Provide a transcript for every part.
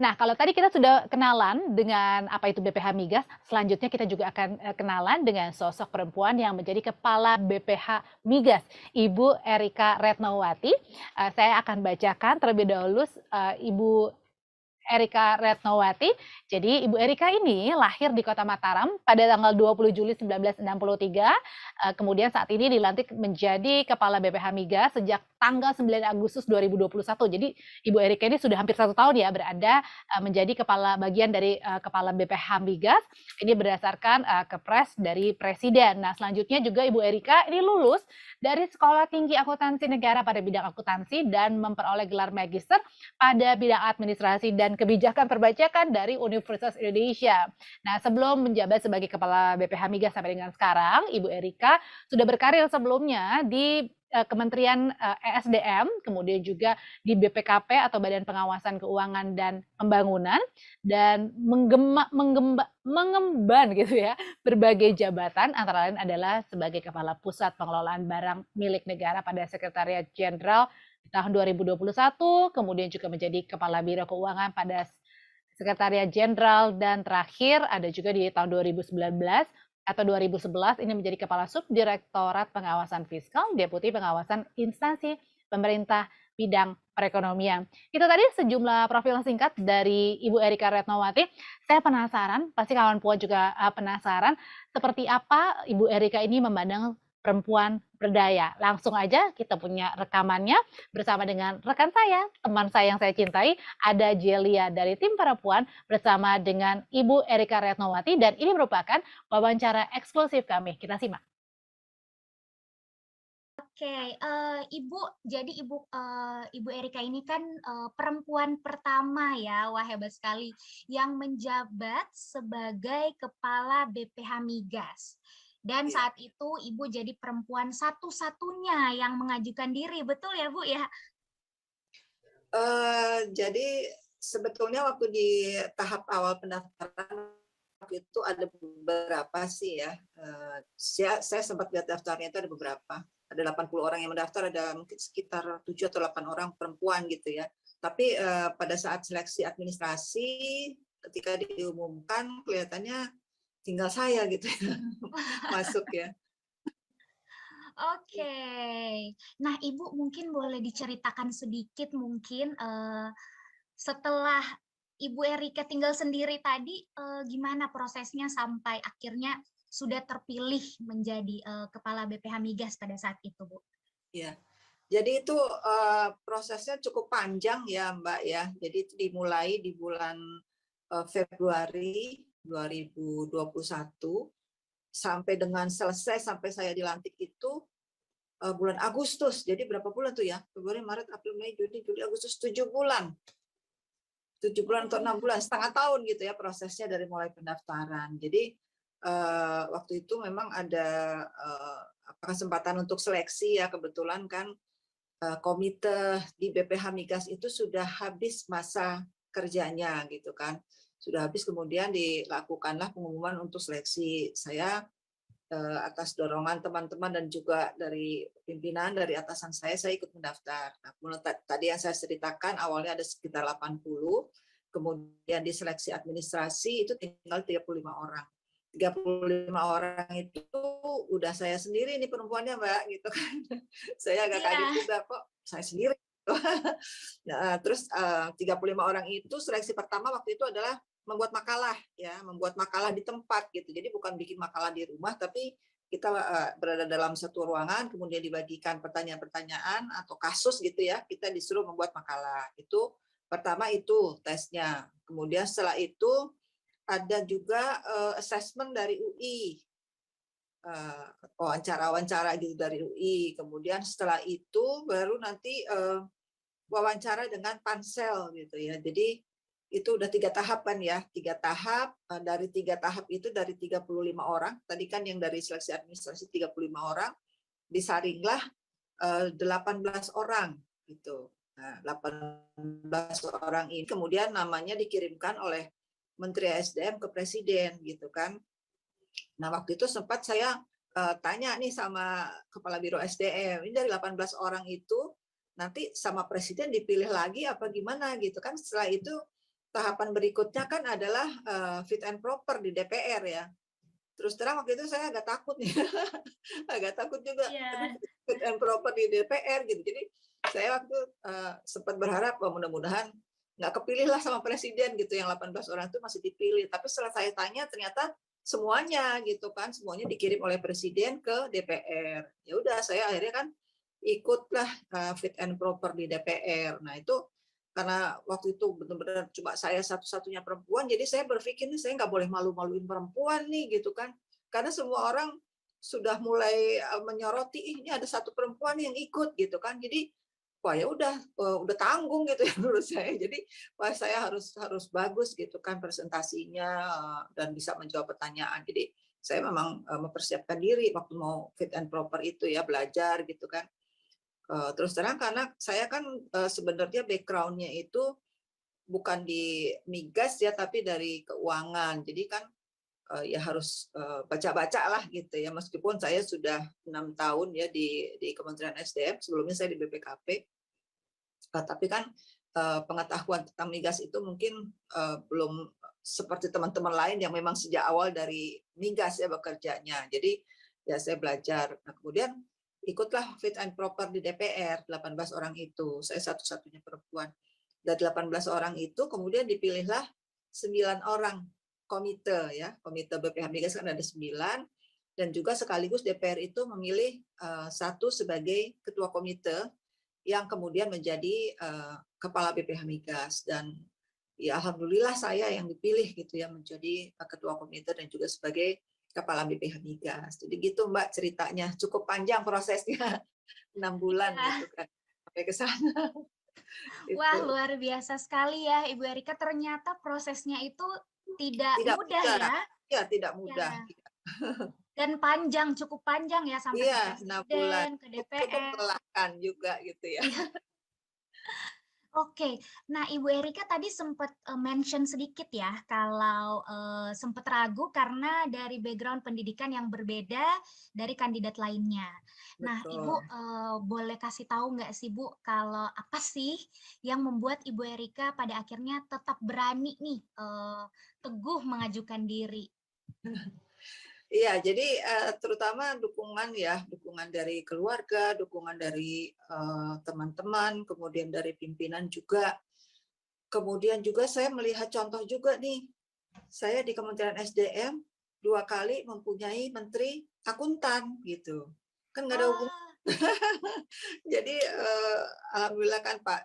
Nah, kalau tadi kita sudah kenalan dengan apa itu BPH Migas, selanjutnya kita juga akan, kenalan dengan sosok perempuan yang menjadi kepala BPH Migas, Ibu Erika Retnowati. Saya akan bacakan terlebih dahulu, Ibu Erika Retnowati. Jadi Ibu Erika ini lahir di Kota Mataram pada tanggal 20 Juli 1963, kemudian saat ini dilantik menjadi Kepala BPH Migas sejak tanggal 9 Agustus 2021. Jadi Ibu Erika ini sudah hampir 1 tahun ya berada, menjadi kepala bagian dari, Kepala BPH Migas, ini berdasarkan, Kepres dari Presiden. Nah, selanjutnya juga Ibu Erika ini lulus dari Sekolah Tinggi Akuntansi Negara pada bidang akuntansi dan memperoleh gelar magister pada bidang administrasi dan kebijakan perpajakan dari Universitas Indonesia. Nah, sebelum menjabat sebagai Kepala BPH Migas sampai dengan sekarang, Ibu Erika sudah berkarir sebelumnya di Kementerian ESDM, kemudian juga di BPKP atau Badan Pengawasan Keuangan dan Pembangunan, dan mengemban gitu ya berbagai jabatan, antara lain adalah sebagai Kepala Pusat Pengelolaan Barang Milik Negara pada Sekretariat Jenderal di tahun 2021, kemudian juga menjadi Kepala Biro Keuangan pada Sekretariat Jenderal, dan terakhir ada juga di tahun 2019 atau 2011 ini menjadi Kepala Subdirektorat Pengawasan Fiskal, Deputi Pengawasan Instansi Pemerintah bidang perekonomian. Itu tadi sejumlah profil singkat dari Ibu Erika Retnowati. Saya penasaran, pasti kawan puan juga penasaran, seperti apa Ibu Erika ini memandang perempuan berdaya. Langsung aja kita punya rekamannya bersama dengan rekan saya, teman saya yang saya cintai, ada Jelia dari tim perempuan bersama dengan Ibu Erika Retnowati, dan ini merupakan wawancara eksklusif kami. Kita simak. Oke, Ibu Erika ini kan, perempuan pertama ya, wah hebat sekali, yang menjabat sebagai Kepala BPH Migas. Dan Iya. saat itu Ibu jadi perempuan satu-satunya yang mengajukan diri, betul ya Bu ya? Jadi sebetulnya waktu di tahap awal pendaftaran waktu itu ada beberapa sih ya, saya sempat lihat daftarnya itu ada beberapa, ada 80 orang yang mendaftar, ada mungkin sekitar 7 atau 8 orang perempuan gitu ya. Tapi, pada saat seleksi administrasi ketika diumumkan kelihatannya tinggal saya gitu ya masuk ya. Oke. Nah, Ibu mungkin boleh diceritakan sedikit mungkin, setelah Ibu Erika tinggal sendiri tadi, gimana prosesnya sampai akhirnya sudah terpilih menjadi, Kepala BPH Migas pada saat itu, Bu? Iya. Jadi itu, prosesnya cukup panjang ya, Mbak, ya. Jadi itu dimulai di bulan, Februari 2021 sampai dengan selesai, sampai saya dilantik itu, bulan Agustus. Jadi berapa bulan tuh ya? Februari, Maret, April, Mei, Juni, Juli, Agustus, 7 bulan. 7 bulan atau 6 bulan, setengah tahun gitu ya prosesnya dari mulai pendaftaran. Jadi, waktu itu memang ada, kesempatan untuk seleksi ya, kebetulan kan komite di BPH Migas itu sudah habis masa kerjanya gitu kan. Sudah habis, kemudian dilakukanlah pengumuman untuk seleksi. Saya atas dorongan teman-teman dan juga dari pimpinan, dari atasan saya ikut mendaftar. Nah, tadi yang saya ceritakan awalnya ada sekitar 80, kemudian di seleksi administrasi itu tinggal 35 orang. 35 orang itu udah saya sendiri nih perempuannya, Mbak, gitu kan. Saya agak kaget Iya. juga, kok saya sendiri. Nah, terus 35 orang itu seleksi pertama waktu itu adalah membuat makalah ya, membuat makalah di tempat gitu. Jadi bukan bikin makalah di rumah, tapi kita berada dalam satu ruangan, kemudian dibagikan pertanyaan-pertanyaan atau kasus gitu ya, kita disuruh membuat makalah. Itu pertama itu tesnya. Kemudian setelah itu ada juga assessment dari UI, wawancara-wawancara gitu dari UI. Kemudian setelah itu baru nanti wawancara dengan pansel gitu ya. Jadi itu udah 3 tahapan ya, 3 tahap, dari 3 tahap itu dari 35 orang, tadi kan yang dari seleksi administrasi 35 orang, disaringlah 18 orang gitu. Nah, 18 orang ini kemudian namanya dikirimkan oleh Menteri SDM ke Presiden gitu kan. Nah, waktu itu sempat saya tanya nih sama Kepala Biro SDM, ini dari 18 orang itu nanti sama Presiden dipilih lagi apa gimana gitu kan. Setelah itu tahapan berikutnya kan adalah fit and proper di DPR ya. Terus terang waktu itu saya agak takut nih, agak takut juga. Iya. Fit and proper di DPR gitu. Jadi saya waktu sempat berharap mudah-mudahan nggak kepilih lah sama presiden gitu, yang 18 orang itu masih dipilih. Tapi setelah saya tanya ternyata semuanya gitu kan, semuanya dikirim oleh presiden ke DPR. Ya udah, saya akhirnya kan ikutlah fit and proper di DPR. Nah itu karena waktu itu benar-benar cuma saya satu-satunya perempuan, jadi saya berpikir nih saya nggak boleh malu-maluin perempuan nih gitu kan, karena semua orang sudah mulai menyoroti ini ada satu perempuan yang ikut gitu kan, jadi wah ya udah tanggung gitu ya menurut saya, jadi wah saya harus bagus gitu kan presentasinya dan bisa menjawab pertanyaan, jadi saya memang mempersiapkan diri waktu mau fit and proper itu ya, belajar gitu kan. Terus terang karena saya kan sebenarnya background-nya itu bukan di migas ya, tapi dari keuangan. Jadi kan ya harus baca-baca lah gitu ya. Meskipun saya sudah 6 tahun ya di Kementerian SDM, sebelumnya saya di BPKP, tapi kan pengetahuan tentang migas itu mungkin belum seperti teman-teman lain yang memang sejak awal dari migas ya bekerjanya. Jadi ya saya belajar. Nah, kemudian ikutlah fit and proper di DPR, 18 orang itu. Saya satu-satunya perempuan. Dan 18 orang itu kemudian dipilihlah 9 orang komite ya. Komite BPH Migas kan ada 9, dan juga sekaligus DPR itu memilih satu sebagai ketua komite yang kemudian menjadi kepala BPH Migas, dan ya alhamdulillah saya yang dipilih gitu ya menjadi ketua komite dan juga sebagai kepala BPH Migas. Jadi gitu Mbak ceritanya, cukup panjang prosesnya, 6 bulan Iya. gitu kan sampai ke sana. Wah, Itu luar biasa sekali ya Ibu Erika. Ternyata prosesnya itu tidak tidak mudah mudah. ya. Ya, tidak mudah. Ya. Dan panjang, cukup panjang ya sampai ke Iya, 6 bulan. presiden, ke Cukup DPR. melelahkan juga gitu ya. Iya. Oke, nah Ibu Erika tadi sempat mention sedikit ya kalau sempat ragu karena dari background pendidikan yang berbeda dari kandidat lainnya. Nah, Ibu Betul. boleh kasih tahu nggak sih Bu kalau apa sih yang membuat Ibu Erika pada akhirnya tetap berani nih teguh mengajukan diri? Iya, jadi terutama dukungan ya, dukungan dari keluarga, dukungan dari teman-teman, kemudian dari pimpinan juga. Kemudian juga saya melihat contoh juga nih, saya di Kementerian SDM 2 kali mempunyai menteri akuntan gitu. Kan nggak ada hubungan. Wah, Jadi alhamdulillah kan Pak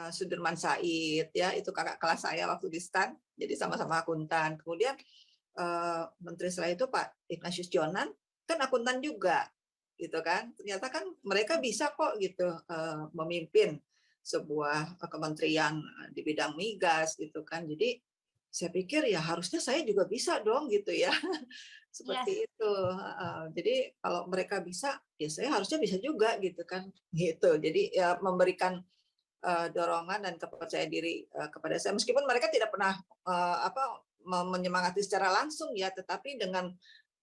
Sudirman Said ya, itu kakak kelas saya waktu di STAN, jadi sama-sama akuntan. Kemudian menteri setelah itu Pak Ignatius Jonan kan akuntan juga gitu kan. Ternyata kan mereka bisa kok gitu memimpin sebuah kementerian di bidang migas gitu kan. Jadi saya pikir ya harusnya saya juga bisa dong gitu ya. yes. Seperti itu. Jadi kalau mereka bisa, ya saya harusnya bisa juga gitu kan. Gitu. Jadi ya memberikan dorongan dan kepercayaan diri kepada saya, meskipun mereka tidak pernah menyemangati secara langsung ya, tetapi dengan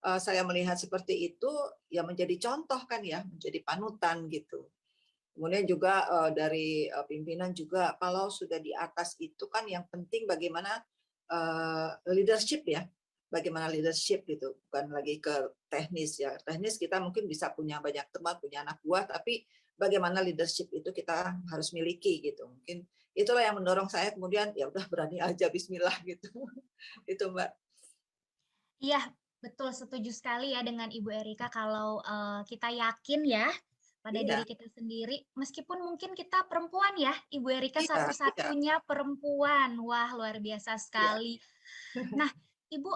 saya melihat seperti itu ya menjadi contoh kan ya, menjadi panutan gitu. Kemudian juga dari pimpinan juga, kalau sudah di atas itu kan yang penting bagaimana leadership ya, bagaimana leadership gitu, bukan lagi ke teknis ya. Teknis kita mungkin bisa punya banyak teman, punya anak buah, tapi bagaimana leadership itu kita harus miliki gitu. Mungkin itulah yang mendorong saya kemudian ya udah berani aja Bismillah gitu. Itu Mbak. Iya, betul setuju sekali ya dengan Ibu Erika kalau kita yakin ya pada Iya, diri kita sendiri, meskipun mungkin kita perempuan ya, Ibu Erika iya, iya, satu-satunya perempuan. Wah, luar biasa iya. sekali. Nah, Ibu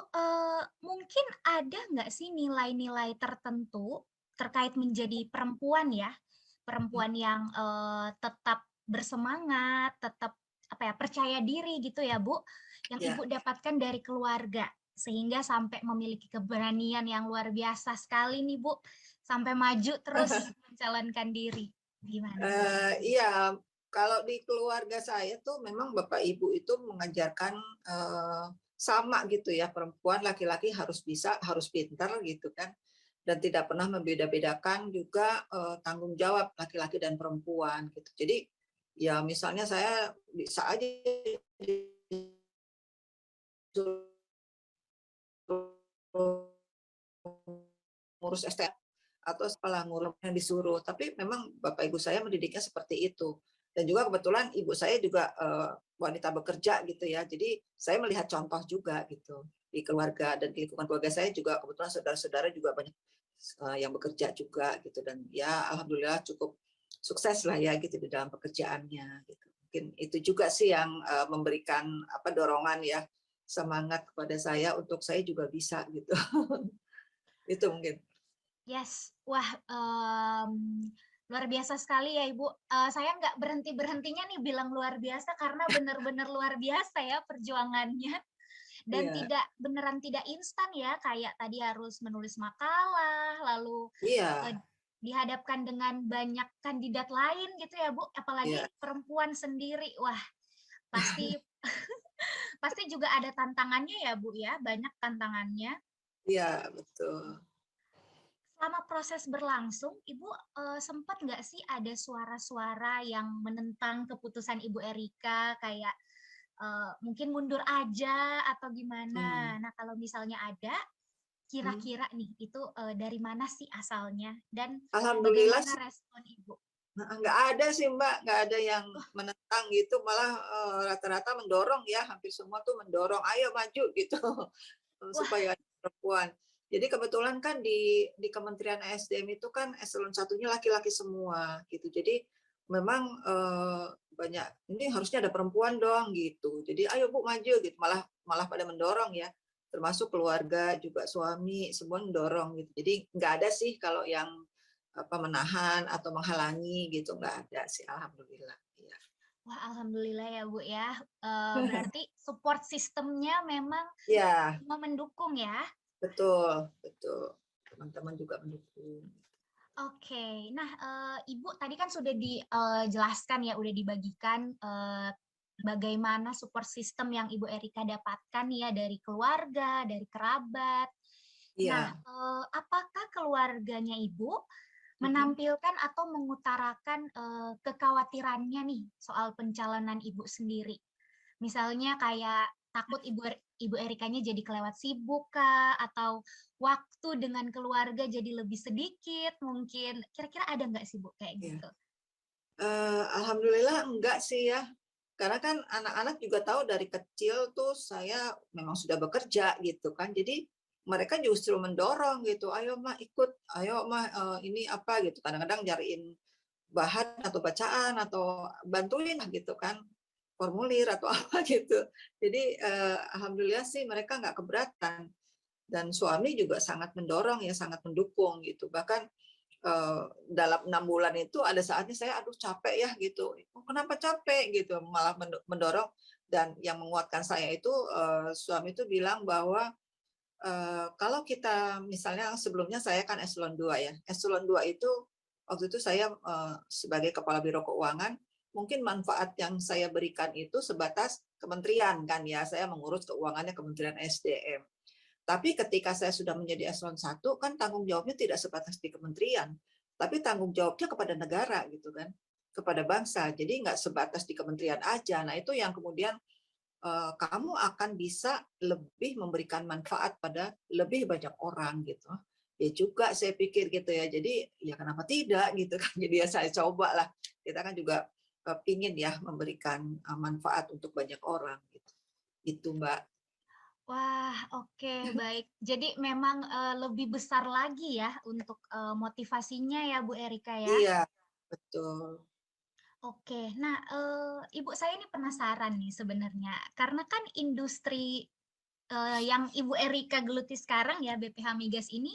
mungkin ada nggak sih nilai-nilai tertentu terkait menjadi perempuan ya, perempuan yang tetap bersemangat, tetap apa ya, percaya diri gitu ya, Bu, yang Ya. Ibu dapatkan dari keluarga sehingga sampai memiliki keberanian yang luar biasa sekali nih, Bu, sampai maju terus mencalonkan diri. Gimana, Bu? Iya, kalau di keluarga saya tuh memang Bapak Ibu itu mengajarkan sama gitu ya, perempuan laki-laki harus bisa, harus pintar gitu kan, dan tidak pernah membeda-bedakan juga tanggung jawab laki-laki dan perempuan gitu. Jadi ya misalnya saya bisa aja ngurus STM atau sekolah ngurus yang disuruh. Tapi memang bapak ibu saya mendidiknya seperti itu. Dan juga kebetulan ibu saya juga wanita bekerja gitu ya. Jadi saya melihat contoh juga gitu di keluarga, dan di lingkungan keluarga saya juga kebetulan saudara-saudara juga banyak yang bekerja juga gitu, dan ya alhamdulillah cukup sukses lah ya gitu di dalam pekerjaannya gitu. Mungkin itu juga sih yang memberikan dorongan ya, semangat kepada saya untuk saya juga bisa gitu. Itu mungkin. Yes, wah, luar biasa sekali ya Ibu. Saya nggak berhenti-berhentinya nih bilang luar biasa karena benar-benar luar biasa ya perjuangannya. Dan Iya, beneran tidak instan ya, kayak tadi harus menulis makalah, lalu iya, dihadapkan dengan banyak kandidat lain gitu ya Bu, apalagi iya, perempuan sendiri. Wah, pasti pasti juga ada tantangannya ya Bu ya, banyak tantangannya. iya, betul. Selama proses berlangsung, Ibu sempat nggak sih ada suara-suara yang menentang keputusan Ibu Erika, kayak mungkin mundur aja atau gimana? Hmm. Nah, kalau misalnya ada, Hmm. kira-kira nih itu dari mana sih asalnya dan Alhamdulillah bagaimana sih. respon Ibu? Nah, nggak ada sih Mbak, nggak ada yang menentang gitu, malah rata-rata mendorong ya, hampir semua tuh mendorong, ayo maju gitu, Wah, supaya ada perempuan. Jadi kebetulan kan di Kementerian SDM itu kan eselon satunya laki-laki semua gitu. Jadi memang banyak ini harusnya ada perempuan dong gitu. Jadi ayo Bu maju gitu, malah malah pada mendorong ya. Termasuk keluarga juga suami semua mendorong gitu. Jadi nggak ada sih kalau yang menahan atau menghalangi gitu, nggak ada sih, alhamdulillah. Iya. wah, alhamdulillah ya Bu ya. Berarti support sistemnya memang Ya, semua mendukung ya. betul, betul. Teman-teman juga mendukung. Oke, nah Ibu tadi kan sudah dijelaskan ya, udah dibagikan bagaimana support system yang Ibu Erika dapatkan ya dari keluarga, dari kerabat. Nah, Iya. apakah keluarganya Ibu Mm-mm. menampilkan atau mengutarakan kekhawatirannya nih soal pencalonan Ibu sendiri? Misalnya kayak takut Ibu Erikanya jadi kelewat sibuk kah? Atau waktu dengan keluarga jadi lebih sedikit mungkin? Kira-kira ada nggak sih Bu kayak Iya. gitu? Alhamdulillah enggak sih ya. Karena kan anak-anak juga tahu dari kecil tuh saya memang sudah bekerja gitu kan. Jadi mereka justru mendorong gitu, ayo mah ikut, ayo mah ini apa gitu. Kadang-kadang nyariin bahan atau bacaan atau bantuin lah gitu kan, formulir atau apa gitu. Jadi alhamdulillah sih mereka nggak keberatan, dan suami juga sangat mendorong ya, sangat mendukung gitu. Bahkan dalam 6 bulan itu ada saatnya saya aduh capek ya gitu. Oh, kenapa capek gitu, malah mendorong. Dan yang menguatkan saya itu suami itu bilang bahwa kalau kita misalnya sebelumnya saya kan eselon 2 ya. Eselon 2 itu waktu itu saya sebagai kepala biro keuangan, mungkin manfaat yang saya berikan itu sebatas kementerian kan ya. Saya mengurus keuangannya Kementerian SDM. Tapi ketika saya sudah menjadi eselon 1 kan tanggung jawabnya tidak sebatas di kementerian, tapi tanggung jawabnya kepada negara gitu kan, kepada bangsa. Jadi nggak sebatas di kementerian aja. Nah itu yang kemudian kamu akan bisa lebih memberikan manfaat pada lebih banyak orang gitu. Ya juga saya pikir gitu ya. Jadi ya kenapa tidak gitu kan. Jadi ya saya coba lah. Kita kan juga pingin ya memberikan manfaat untuk banyak orang gitu. Itu Mbak. Wah, oke, baik. Jadi memang lebih besar lagi ya untuk motivasinya ya Bu Erika ya. Iya, betul. Oke, nah Ibu saya ini penasaran nih sebenarnya, karena kan industri yang Ibu Erika geluti sekarang ya BPH Migas ini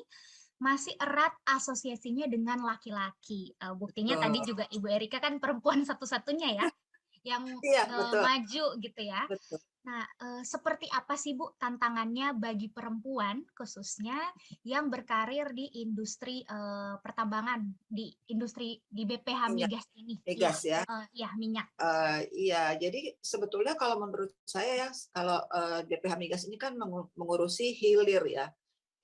masih erat asosiasinya dengan laki-laki. Buktinya tadi Betul. juga Ibu Erika kan perempuan satu-satunya ya yang Iya, betul. maju gitu ya. Betul. Nah, seperti apa sih Bu tantangannya bagi perempuan khususnya yang berkarir di industri pertambangan, di industri di BPH Minyak, Migas ini? Iya, migas ya. ya minyak. Iya, jadi sebetulnya kalau menurut saya ya, kalau BPH Migas ini kan mengurusi hilir ya,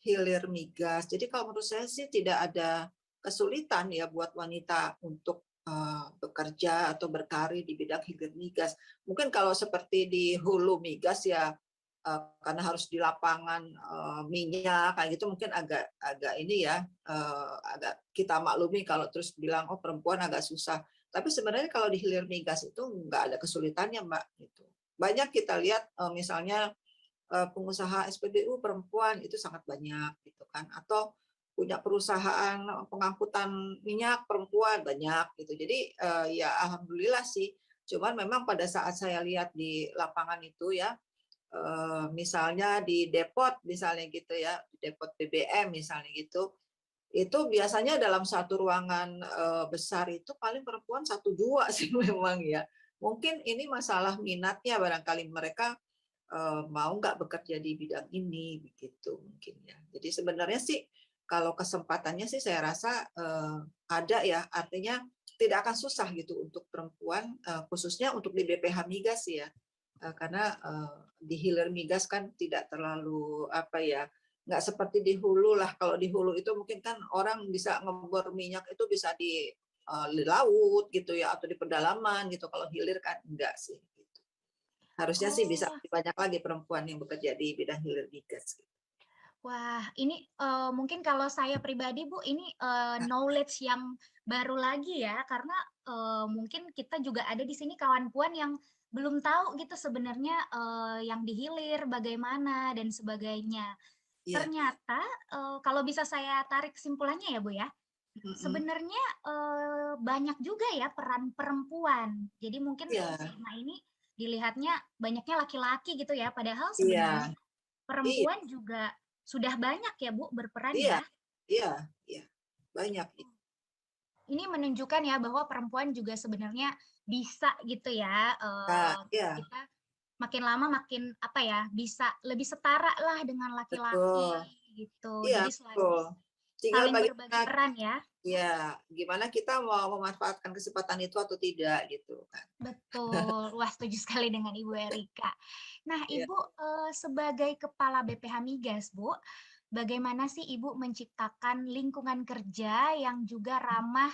hilir migas. Jadi kalau menurut saya sih tidak ada kesulitan ya buat wanita untuk bekerja atau berkarir di bidang hilir migas. Mungkin kalau seperti di hulu migas ya karena harus di lapangan minyak kayak gitu mungkin agak ini ya, agak kita maklumi kalau terus bilang oh perempuan agak susah. Tapi sebenarnya kalau di hilir migas itu nggak ada kesulitannya Mbak gitu. Banyak kita lihat misalnya pengusaha SPBU perempuan itu sangat banyak gitu kan, atau punya perusahaan pengangkutan minyak perempuan banyak gitu. Jadi ya alhamdulillah sih. Cuman memang pada saat saya lihat di lapangan itu ya, misalnya di depot misalnya gitu ya, depot BBM misalnya gitu, itu biasanya dalam satu ruangan besar itu paling perempuan 1-2 sih memang ya. Mungkin ini masalah minatnya barangkali mereka mau nggak bekerja di bidang ini begitu mungkin ya. Jadi sebenarnya sih kalau kesempatannya sih saya rasa ada ya, artinya tidak akan susah gitu untuk perempuan khususnya untuk di BPH Migas ya. Karena di hilir migas kan tidak terlalu apa ya, nggak seperti di hulu lah. Kalau di hulu itu mungkin kan orang bisa ngebor minyak itu bisa di laut gitu ya, atau di pedalaman gitu. Kalau hilir kan enggak sih. Gitu. Harusnya sih bisa Oh, banyak lagi perempuan yang bekerja di bidang hilir migas. Gitu. wah, ini mungkin kalau saya pribadi Bu, ini knowledge yang baru lagi ya, karena mungkin kita juga ada di sini kawan puan yang belum tahu gitu sebenarnya yang dihilir bagaimana dan sebagainya. Iya. Ternyata kalau bisa saya tarik kesimpulannya ya Bu ya, Mm-mm. sebenarnya banyak juga ya peran perempuan. Jadi mungkin Iya. selama ini dilihatnya banyaknya laki-laki gitu ya, padahal Iya. sebenarnya Iya. perempuan juga sudah banyak ya Bu berperan Iya. ya. Iya. Iya. Banyak. Ini menunjukkan ya bahwa perempuan juga sebenarnya bisa gitu ya. Nah, iya. Kita makin lama makin apa ya, bisa lebih setara lah dengan Betul. laki-laki gitu. Iya, Jadi betul. Tinggal saling bagaimana. berbagi peran ya. Ya, gimana kita mau memanfaatkan kesempatan itu atau tidak gitu kan. Betul. Wah, setuju sekali dengan Ibu Erika. Nah, Ya. Ibu sebagai Kepala BPH Migas, Bu, bagaimana sih Ibu menciptakan lingkungan kerja yang juga ramah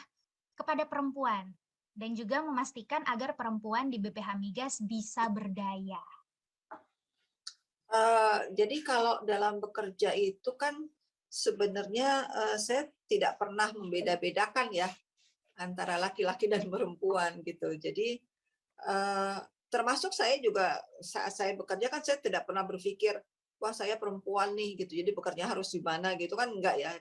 kepada perempuan dan juga memastikan agar perempuan di BPH Migas bisa berdaya? Jadi kalau dalam bekerja itu kan sebenarnya saya tidak pernah membeda-bedakan ya antara laki-laki dan perempuan gitu. Jadi termasuk saya juga saat saya bekerja kan saya tidak pernah berpikir wah saya perempuan nih gitu jadi bekerja harus di mana gitu kan enggak ya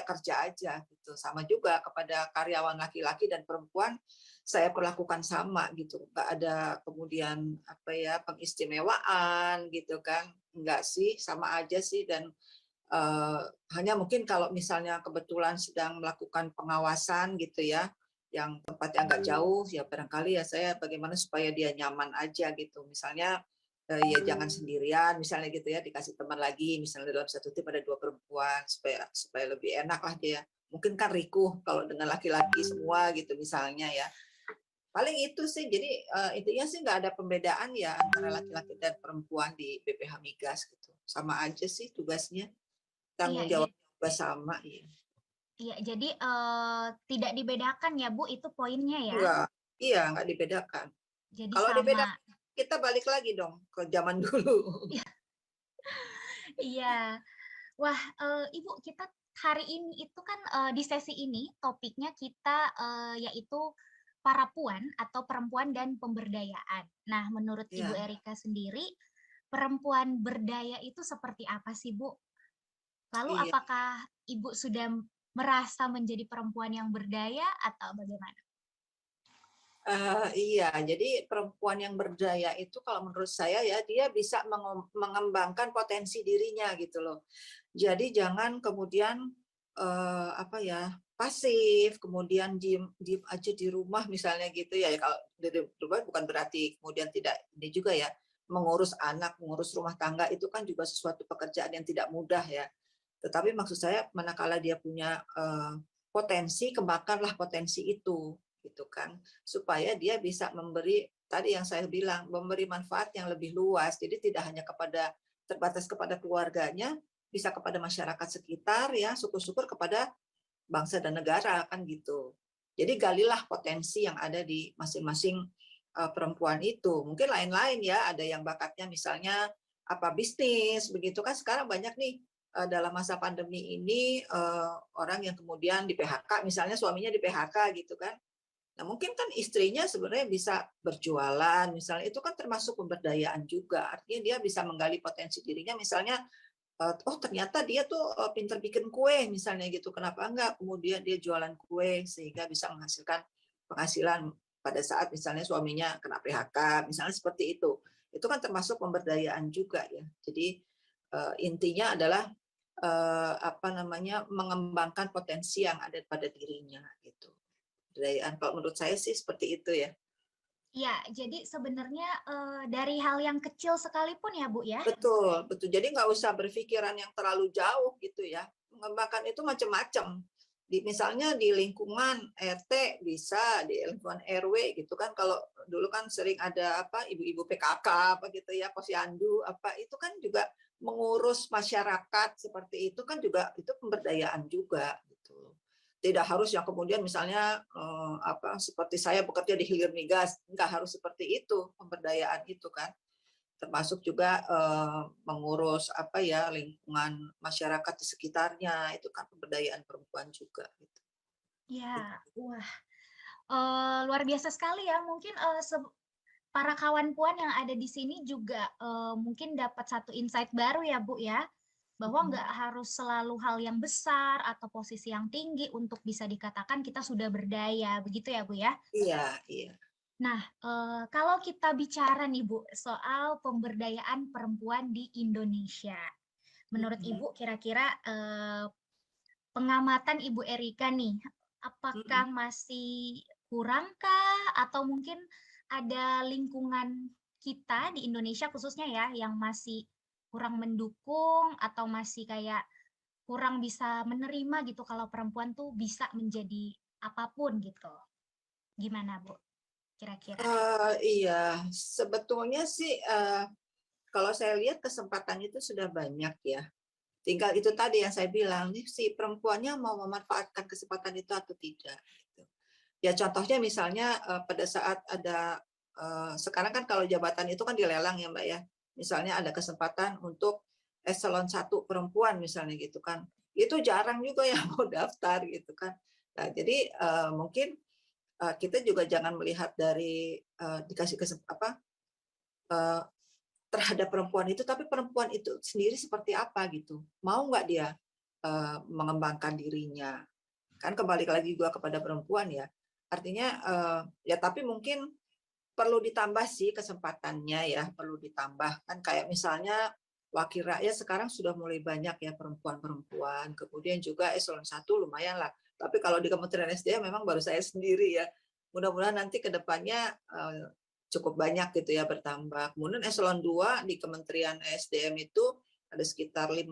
kerja aja gitu sama juga kepada karyawan laki-laki dan perempuan saya perlakukan sama gitu enggak ada kemudian apa ya pengistimewaan gitu kan enggak sih sama aja sih dan eh, hanya mungkin kalau misalnya kebetulan sedang melakukan pengawasan gitu ya yang tempatnya agak jauh ya barangkali ya saya bagaimana supaya dia nyaman aja gitu misalnya ya jangan sendirian misalnya gitu ya dikasih teman lagi misalnya dalam satu tim ada 2 perempuan supaya supaya lebih enak lah dia mungkin kan rikuh kalau dengan laki-laki semua gitu misalnya ya paling itu sih jadi intinya sih nggak ada pembedaan ya antara laki-laki dan perempuan di BPH Migas gitu sama aja sih tugasnya Iya, tanggung jawab juga sama ya. iya, jadi tidak dibedakan ya Bu, itu poinnya ya. Enggak, iya nggak dibedakan. Jadi Kalau sama. dibedakan kita balik lagi dong ke zaman dulu. Iya. Wah, Ibu, kita hari ini itu kan di sesi ini topiknya kita yaitu para puan atau perempuan dan pemberdayaan. Nah, menurut Ibu Ya. Erika sendiri, perempuan berdaya itu seperti apa sih, Bu? Lalu Iya. apakah Ibu sudah merasa menjadi perempuan yang berdaya atau bagaimana? Iya, jadi perempuan yang berdaya itu kalau menurut saya ya dia bisa mengembangkan potensi dirinya gitu loh. Jadi jangan kemudian apa ya pasif, kemudian diem aja di rumah misalnya gitu ya. Kalau di rumah bukan berarti kemudian tidak ini juga ya mengurus anak, mengurus rumah tangga itu kan juga sesuatu pekerjaan yang tidak mudah ya. Tetapi maksud saya manakala dia punya potensi, kembangkanlah potensi itu gitu kan supaya dia bisa memberi tadi yang saya bilang memberi manfaat yang lebih luas jadi tidak hanya kepada terbatas kepada keluarganya bisa kepada masyarakat sekitar ya syukur-syukur kepada bangsa dan negara kan gitu jadi galilah potensi yang ada di masing-masing perempuan itu mungkin lain-lain ya ada yang bakatnya misalnya apa bisnis begitu kan. Sekarang banyak nih dalam masa pandemi ini orang yang kemudian di PHK, misalnya suaminya di PHK gitu kan. Nah, mungkin kan istrinya sebenarnya bisa berjualan, misalnya itu kan termasuk pemberdayaan juga. Artinya dia bisa menggali potensi dirinya, misalnya, oh ternyata dia tuh pinter bikin kue, misalnya gitu. Kenapa enggak? Kemudian dia jualan kue sehingga bisa menghasilkan penghasilan pada saat misalnya suaminya kena PHK, misalnya seperti itu. Itu kan termasuk pemberdayaan juga ya. Jadi intinya adalah apa namanya, mengembangkan potensi yang ada pada dirinya gitu. Pemberdayaan kalau menurut saya sih seperti itu ya. Ya, jadi sebenarnya dari hal yang kecil sekalipun ya Bu ya. Betul, betul. Jadi nggak usah berpikiran yang terlalu jauh gitu ya. Mengembangkan itu macam-macam. Misalnya di lingkungan RT bisa, di lingkungan RW gitu kan. Kalau dulu kan sering ada apa ibu-ibu PKK apa gitu ya, posyandu apa itu kan juga mengurus masyarakat seperti itu kan juga itu pemberdayaan juga gitu. Tidak harus yang kemudian misalnya apa seperti saya bekerja di hilir migas, nggak harus seperti itu pemberdayaan itu kan. Termasuk juga mengurus apa ya lingkungan masyarakat di sekitarnya itu kan pemberdayaan perempuan juga gitu. Ya, wah, luar biasa sekali ya. Mungkin para kawan puan yang ada di sini juga mungkin dapat satu insight baru ya Bu ya, bahwa nggak harus selalu hal yang besar atau posisi yang tinggi untuk bisa dikatakan kita sudah berdaya, begitu ya Bu ya. Iya, iya. Nah, kalau kita bicara nih Bu soal pemberdayaan perempuan di Indonesia, menurut Ibu kira-kira pengamatan Ibu Erika nih, apakah masih kurangkah atau mungkin ada lingkungan kita di Indonesia khususnya ya yang masih kurang mendukung atau masih kayak kurang bisa menerima gitu kalau perempuan tuh bisa menjadi apapun gitu. Gimana Bu? Kira-kira? Iya, sebetulnya sih kalau saya lihat kesempatan itu sudah banyak ya. Tinggal itu tadi yang saya bilang, nih si perempuannya mau memanfaatkan kesempatan itu atau tidak. Gitu. Ya contohnya misalnya pada saat ada sekarang kan kalau jabatan itu kan dilelang ya Mbak ya. Misalnya ada kesempatan untuk eselon 1 perempuan misalnya gitu kan. Itu jarang juga yang mau daftar gitu kan. Nah, jadi mungkin kita juga jangan melihat dari dikasih apa terhadap perempuan itu, tapi perempuan itu sendiri seperti apa gitu. Mau nggak dia mengembangkan dirinya? Kan kembali lagi juga kepada perempuan ya. Artinya ya tapi mungkin perlu ditambah sih kesempatannya ya, perlu ditambah. Kan kayak misalnya wakil rakyat sekarang sudah mulai banyak ya perempuan-perempuan. Kemudian juga eselon 1 lumayan lah. Tapi kalau di Kementerian SDM memang baru saya sendiri ya. Mudah-mudahan nanti ke depannya cukup banyak gitu ya bertambah. Kemudian eselon 2 di Kementerian SDM itu ada sekitar 50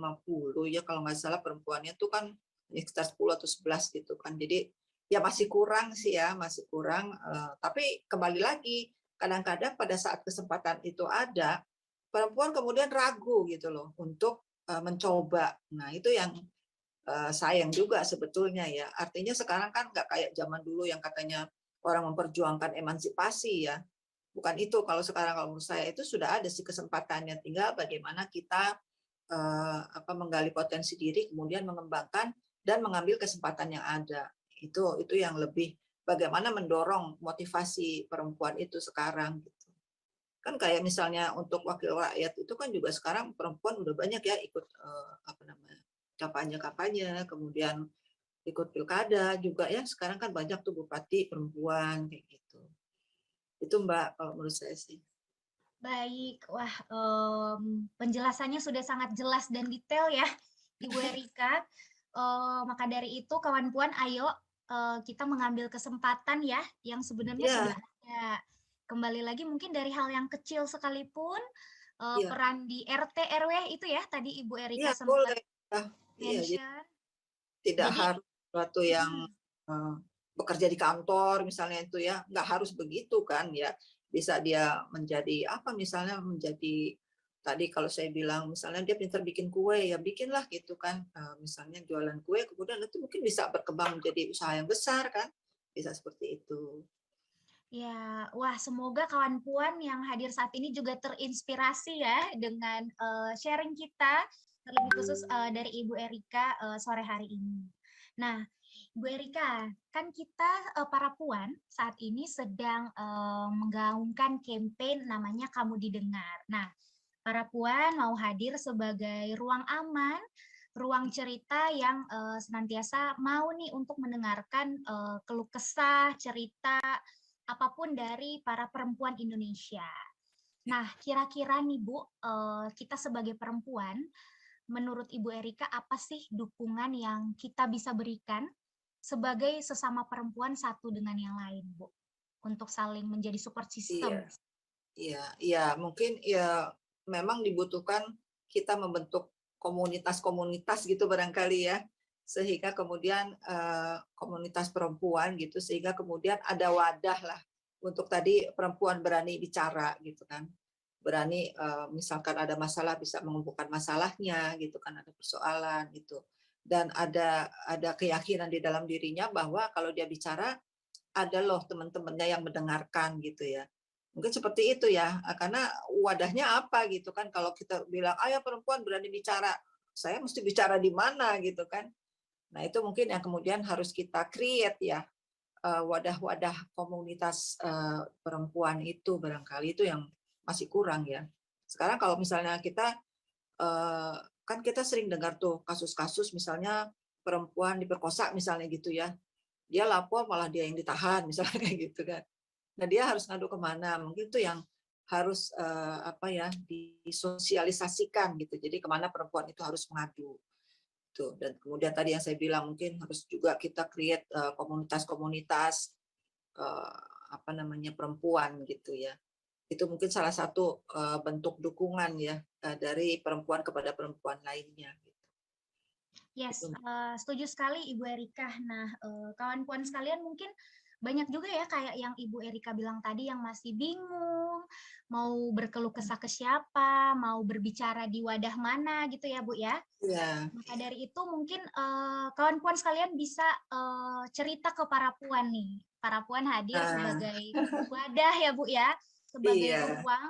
ya kalau nggak salah perempuannya itu kan sekitar 10 atau 11 gitu kan. Jadi ya masih kurang sih ya, masih kurang. Tapi kembali lagi, kadang-kadang pada saat kesempatan itu ada, perempuan kemudian ragu gitu loh untuk mencoba. Nah itu yang sayang juga sebetulnya ya. Artinya sekarang kan nggak kayak zaman dulu yang katanya orang memperjuangkan emansipasi ya. Bukan itu, kalau sekarang kalau menurut saya itu sudah ada sih kesempatannya, tinggal bagaimana kita menggali potensi diri, kemudian mengembangkan dan mengambil kesempatan yang ada. Itu yang lebih bagaimana mendorong motivasi perempuan itu sekarang gitu. Kan kayak misalnya untuk wakil rakyat itu kan juga sekarang perempuan udah banyak ya ikut kampanye-kampanye, kemudian ikut pilkada juga ya. Sekarang kan banyak tuh bupati perempuan kayak gitu. Itu Mbak kalau menurut saya sih. Baik, wah penjelasannya sudah sangat jelas dan detail ya, Ibu Erika. Maka dari itu, kawan puan, ayo kita mengambil kesempatan ya, yang sebenarnya Ya, sudah ada. Kembali lagi mungkin dari hal yang kecil sekalipun, ya, peran di RT RW itu ya, tadi Ibu ya Erika sempat boleh. Iya, jadi mention. tidak Jadi, harus sesuatu yang bekerja di kantor misalnya itu ya, nggak harus begitu kan ya. Bisa dia menjadi apa misalnya menjadi tadi kalau saya bilang misalnya dia pintar bikin kue ya bikinlah gitu kan. Misalnya jualan kue kemudian itu mungkin bisa berkembang menjadi usaha yang besar kan. Bisa seperti itu. Ya, wah semoga kawan puan yang hadir saat ini juga terinspirasi ya dengan sharing kita, terlebih khusus dari Ibu Erika sore hari ini. Nah, Bu Erika, kan kita para puan saat ini sedang menggaungkan campaign namanya Kamu Didengar. Nah, para puan mau hadir sebagai ruang aman, ruang cerita yang senantiasa mau nih untuk mendengarkan keluh kesah, cerita apapun dari para perempuan Indonesia. Nah, kira-kira nih Bu, kita sebagai perempuan, menurut Ibu Erika apa sih dukungan yang kita bisa berikan sebagai sesama perempuan satu dengan yang lain, Bu, untuk saling menjadi support system? Iya, iya, iya. Mungkin ya memang dibutuhkan kita membentuk komunitas-komunitas gitu barangkali ya, sehingga kemudian komunitas perempuan gitu, sehingga kemudian ada wadah lah untuk tadi perempuan berani bicara gitu kan, berani misalkan ada masalah bisa mengumpulkan masalahnya gitu kan, ada persoalan gitu, dan ada keyakinan di dalam dirinya bahwa kalau dia bicara ada loh teman-temannya yang mendengarkan gitu ya. Mungkin seperti itu ya, karena wadahnya apa gitu kan, kalau kita bilang, ayo perempuan berani bicara, saya mesti bicara di mana gitu kan. Nah itu mungkin yang kemudian harus kita create ya, wadah-wadah komunitas perempuan itu barangkali itu yang masih kurang ya. Sekarang kalau misalnya kita, kan kita sering dengar tuh kasus-kasus misalnya perempuan diperkosa misalnya gitu ya, dia lapor malah dia yang ditahan misalnya kayak gitu kan. Nah dia harus ngadu kemana? Mungkin itu yang harus apa ya disosialisasikan gitu. Jadi kemana perempuan itu harus mengadu. Tuh. Dan kemudian tadi yang saya bilang mungkin harus juga kita create komunitas-komunitas eh, apa namanya perempuan gitu ya. Itu mungkin salah satu bentuk dukungan ya dari perempuan kepada perempuan lainnya. Gitu. Yes, Itu. setuju sekali Ibu Erika. Nah, kawan puan sekalian mungkin banyak juga ya kayak yang Ibu Erika bilang tadi yang masih bingung, mau berkeluh kesah ke siapa, mau berbicara di wadah mana gitu ya Bu ya. Ya, Maka dari itu mungkin kawan puan sekalian bisa cerita ke para puan nih. Para puan hadir nah, sebagai wadah ya Bu ya, sebagai iya, ruang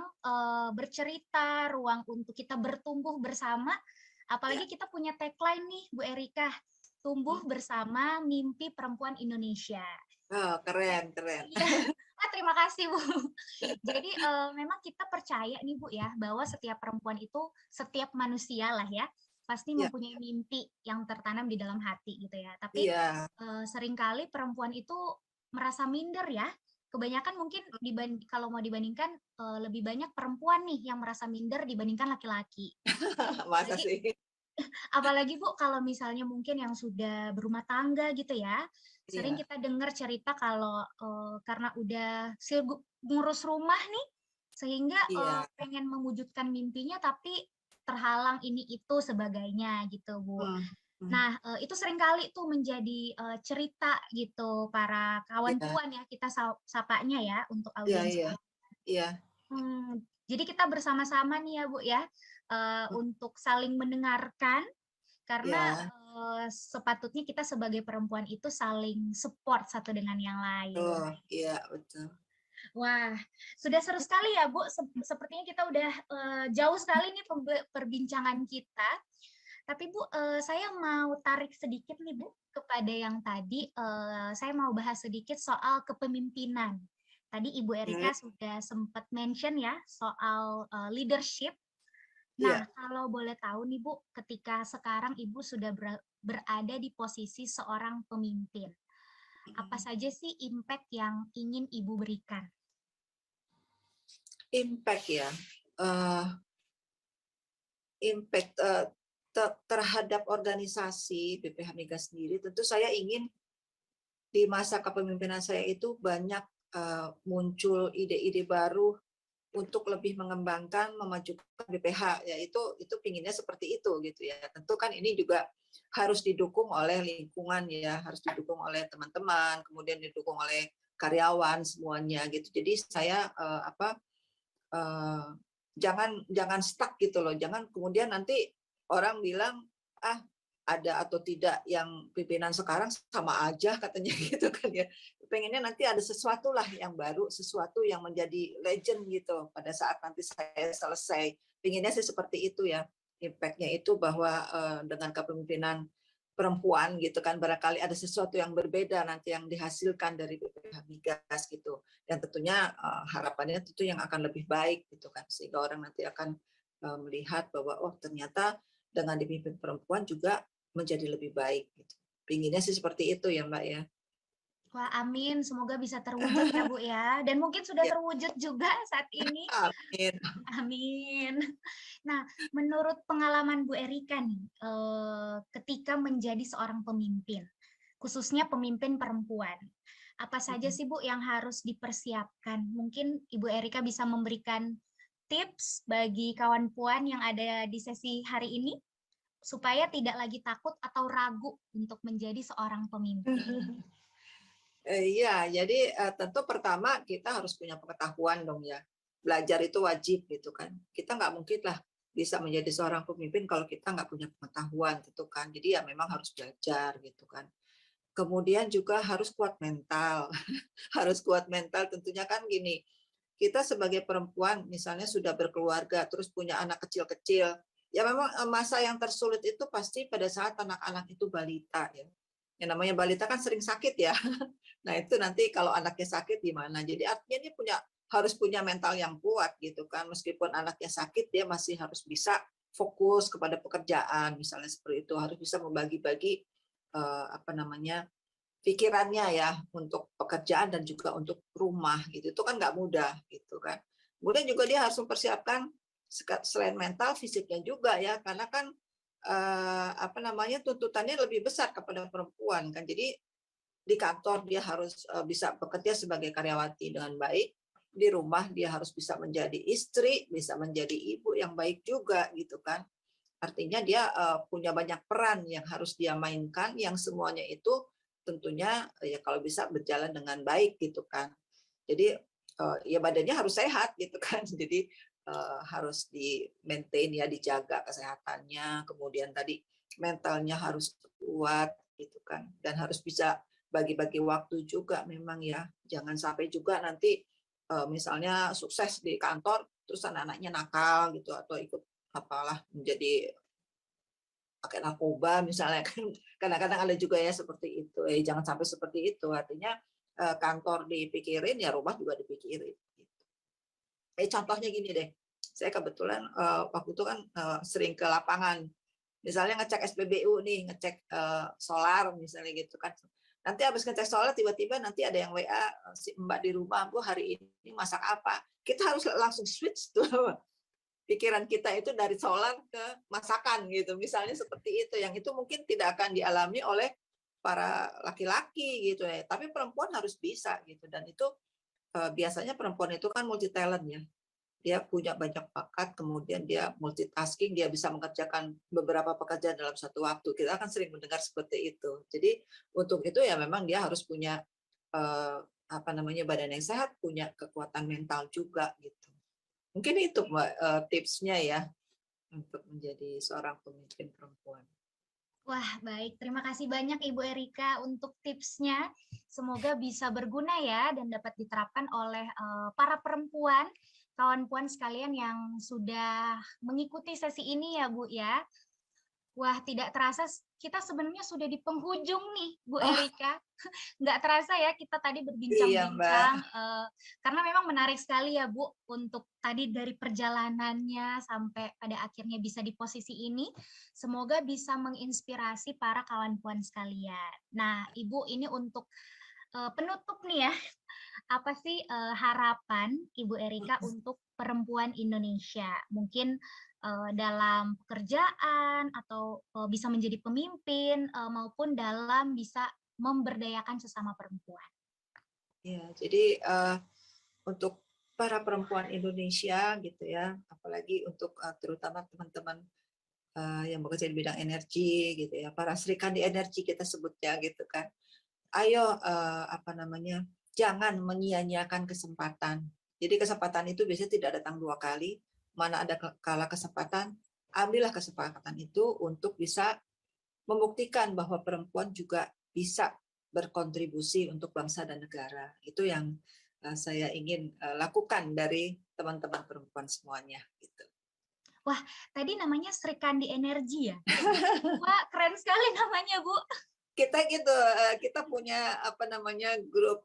bercerita, ruang untuk kita bertumbuh bersama. ya. Apalagi kita punya tagline nih Bu Erika, tumbuh bersama mimpi perempuan Indonesia. Oh, keren, keren. Iya, terima kasih Bu. Jadi memang kita percaya nih Bu ya bahwa setiap perempuan itu setiap manusia lah ya pasti Ya, mempunyai mimpi yang tertanam di dalam hati gitu ya. Tapi iya. seringkali perempuan itu merasa minder ya. Kebanyakan mungkin kalau mau dibandingkan lebih banyak perempuan nih yang merasa minder dibandingkan laki-laki. Masa Apalagi sih? Apalagi Bu, kalau misalnya mungkin yang sudah berumah tangga gitu ya, sering Iya, kita dengar cerita kalau karena udah sibuk ngurus rumah nih, sehingga iya. pengen mewujudkan mimpinya tapi terhalang ini itu sebagainya gitu Bu. Hmm, hmm. Nah, itu seringkali tuh menjadi cerita gitu para kawan Iya, puan ya kita sapanya ya untuk iya, audiens. iya, iya. Jadi kita bersama-sama nih ya Bu ya, untuk saling mendengarkan karena Iya, sepatutnya kita sebagai perempuan itu saling support satu dengan yang lain. oh, iya, betul. Wah, sudah seru sekali ya Bu. Sepertinya kita udah jauh sekali nih perbincangan kita. Tapi Bu, saya mau tarik sedikit nih Bu kepada yang tadi. Saya mau bahas sedikit soal kepemimpinan. Tadi Ibu Hmm, Erika sudah sempat mention ya soal leadership. Nah, iya. kalau boleh tahu nih Bu, ketika sekarang Ibu sudah berada di posisi seorang pemimpin, apa Hmm. saja sih impact yang ingin Ibu berikan? Impact ya. Eh, impact terhadap organisasi BPH Migas sendiri, tentu saya ingin di masa kepemimpinan saya itu banyak muncul ide-ide baru untuk lebih mengembangkan, memajukan BPH, ya itu pinginnya seperti itu gitu ya. Tentu kan ini juga harus didukung oleh lingkungan ya, harus didukung oleh teman-teman, kemudian didukung oleh karyawan semuanya gitu. Jadi saya jangan jangan stuck gitu loh, jangan kemudian nanti orang bilang ah ada atau tidak yang pimpinan sekarang sama aja katanya gitu kan ya. Pengennya nanti ada sesuatu lah yang baru, sesuatu yang menjadi legend gitu pada saat nanti saya selesai. Pengennya sih seperti itu ya. Impact-nya itu bahwa dengan kepemimpinan perempuan gitu kan, barangkali ada sesuatu yang berbeda nanti yang dihasilkan dari BPH Migas gitu. Dan tentunya harapannya tentu yang akan lebih baik gitu kan, sehingga orang nanti akan melihat bahwa oh ternyata dengan dipimpin perempuan juga menjadi lebih baik gitu. Pinginnya sih seperti itu ya Mbak ya. Wah, amin. Semoga bisa terwujud ya, Bu ya. Dan mungkin sudah Ya, terwujud juga saat ini. amin. Amin. Nah, menurut pengalaman Bu Erika nih, ketika menjadi seorang pemimpin, khususnya pemimpin perempuan, apa saja sih Bu yang harus dipersiapkan? Mungkin Ibu Erika bisa memberikan tips bagi kawan puan yang ada di sesi hari ini supaya tidak lagi takut atau ragu untuk menjadi seorang pemimpin. Iya, jadi tentu pertama kita harus punya pengetahuan dong ya. Belajar itu wajib gitu kan. Kita nggak mungkin lah bisa menjadi seorang pemimpin kalau kita nggak punya pengetahuan gitu kan. Jadi ya memang harus belajar gitu kan. Kemudian juga harus kuat mental. Harus kuat mental tentunya kan gini. Kita sebagai perempuan misalnya sudah berkeluarga terus punya anak kecil-kecil. Ya memang masa yang tersulit itu pasti pada saat anak-anak itu balita ya. Yang namanya balita kan sering sakit ya. Nah, itu nanti kalau anaknya sakit gimana? Jadi artinya dia harus punya mental yang kuat gitu kan. Meskipun anaknya sakit, dia masih harus bisa fokus kepada pekerjaan, misalnya seperti itu. Harus bisa membagi-bagi pikirannya ya untuk pekerjaan dan juga untuk rumah gitu. Itu kan nggak mudah gitu kan. Kemudian juga dia harus mempersiapkan selain mental, fisiknya juga ya, karena kan tuntutannya lebih besar kepada perempuan kan. Jadi di kantor dia harus bisa bekerja sebagai karyawati dengan baik, di rumah dia harus bisa menjadi istri, bisa menjadi ibu yang baik juga gitu kan. Artinya dia punya banyak peran yang harus dia mainkan, yang semuanya itu tentunya ya kalau bisa berjalan dengan baik gitu kan. Jadi ya badannya harus sehat gitu kan. Jadi harus di maintain ya, dijaga kesehatannya, kemudian tadi mentalnya harus kuat gitu kan, dan harus bisa bagi-bagi waktu juga memang ya. Jangan sampai juga nanti misalnya sukses di kantor terus anak-anaknya nakal gitu atau ikut apalah menjadi pakai narkoba misalnya kan. Kadang-kadang ada juga ya seperti itu. Jangan sampai seperti itu. Artinya kantor dipikirin ya rumah juga dipikirin. Contohnya gini deh. Saya kebetulan waktu itu kan sering ke lapangan. Misalnya ngecek SPBU nih, ngecek solar misalnya gitu kan. Nanti habis ngecek solar tiba-tiba nanti ada yang WA si Mbak di rumah, Bu hari ini masak apa? Kita harus langsung switch tuh pikiran kita itu dari solar ke masakan gitu. Misalnya seperti itu, yang itu mungkin tidak akan dialami oleh para laki-laki gitu ya. Tapi perempuan harus bisa gitu, dan itu biasanya perempuan itu kan multi talent ya. Dia punya banyak bakat, kemudian dia multitasking, dia bisa mengerjakan beberapa pekerjaan dalam satu waktu. Kita akan sering mendengar seperti itu. Jadi untuk itu ya memang dia harus punya badan yang sehat, punya kekuatan mental juga gitu. Mungkin itu Mbak tipsnya ya untuk menjadi seorang pemimpin perempuan. Wah, baik. Terima kasih banyak Ibu Erika untuk tipsnya. Semoga bisa berguna ya dan dapat diterapkan oleh para perempuan, kawan puan sekalian yang sudah mengikuti sesi ini ya Bu ya. Wah, tidak terasa kita sebenarnya sudah di penghujung nih, Bu Erika. Nggak terasa ya kita tadi Iya Mbak. berbincang-bincang, karena memang menarik sekali ya Bu, untuk tadi dari perjalanannya sampai pada akhirnya bisa di posisi ini. Semoga bisa menginspirasi para kawan puan sekalian. Nah, Ibu ini untuk penutup nih ya, apa sih harapan Ibu Erika untuk perempuan Indonesia? Mungkin dalam pekerjaan atau bisa menjadi pemimpin maupun dalam bisa memberdayakan sesama perempuan. Ya, jadi untuk para perempuan Indonesia gitu ya, apalagi untuk terutama teman-teman yang bekerja di bidang energi gitu ya, para serikandi energi kita sebutnya gitu kan. Ayo jangan menyia-nyiakan kesempatan. Jadi kesempatan itu biasanya tidak datang dua kali. Mana ada kala kesempatan, ambillah kesempatan itu untuk bisa membuktikan bahwa perempuan juga bisa berkontribusi untuk bangsa dan negara. Itu yang saya ingin lakukan dari teman-teman perempuan semuanya. Gitu. Wah, tadi namanya Sri Kandi Energi ya? Wah, keren sekali namanya, Bu. Kita gitu, kita punya grup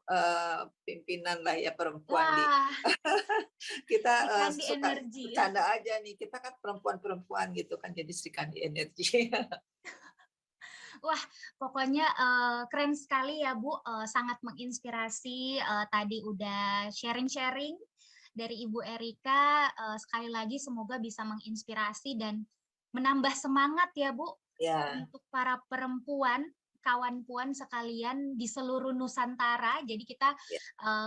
pimpinan lah ya perempuan di. Kita suka energi. bercanda aja nih, kita kan perempuan-perempuan gitu kan, jadi Sri Kandi Energi. Wah, pokoknya keren sekali ya Bu, sangat menginspirasi. Tadi udah sharing-sharing dari Ibu Erika. Sekali lagi semoga bisa menginspirasi dan menambah semangat ya Bu, untuk para perempuan, kawan puan sekalian di seluruh Nusantara. Jadi kita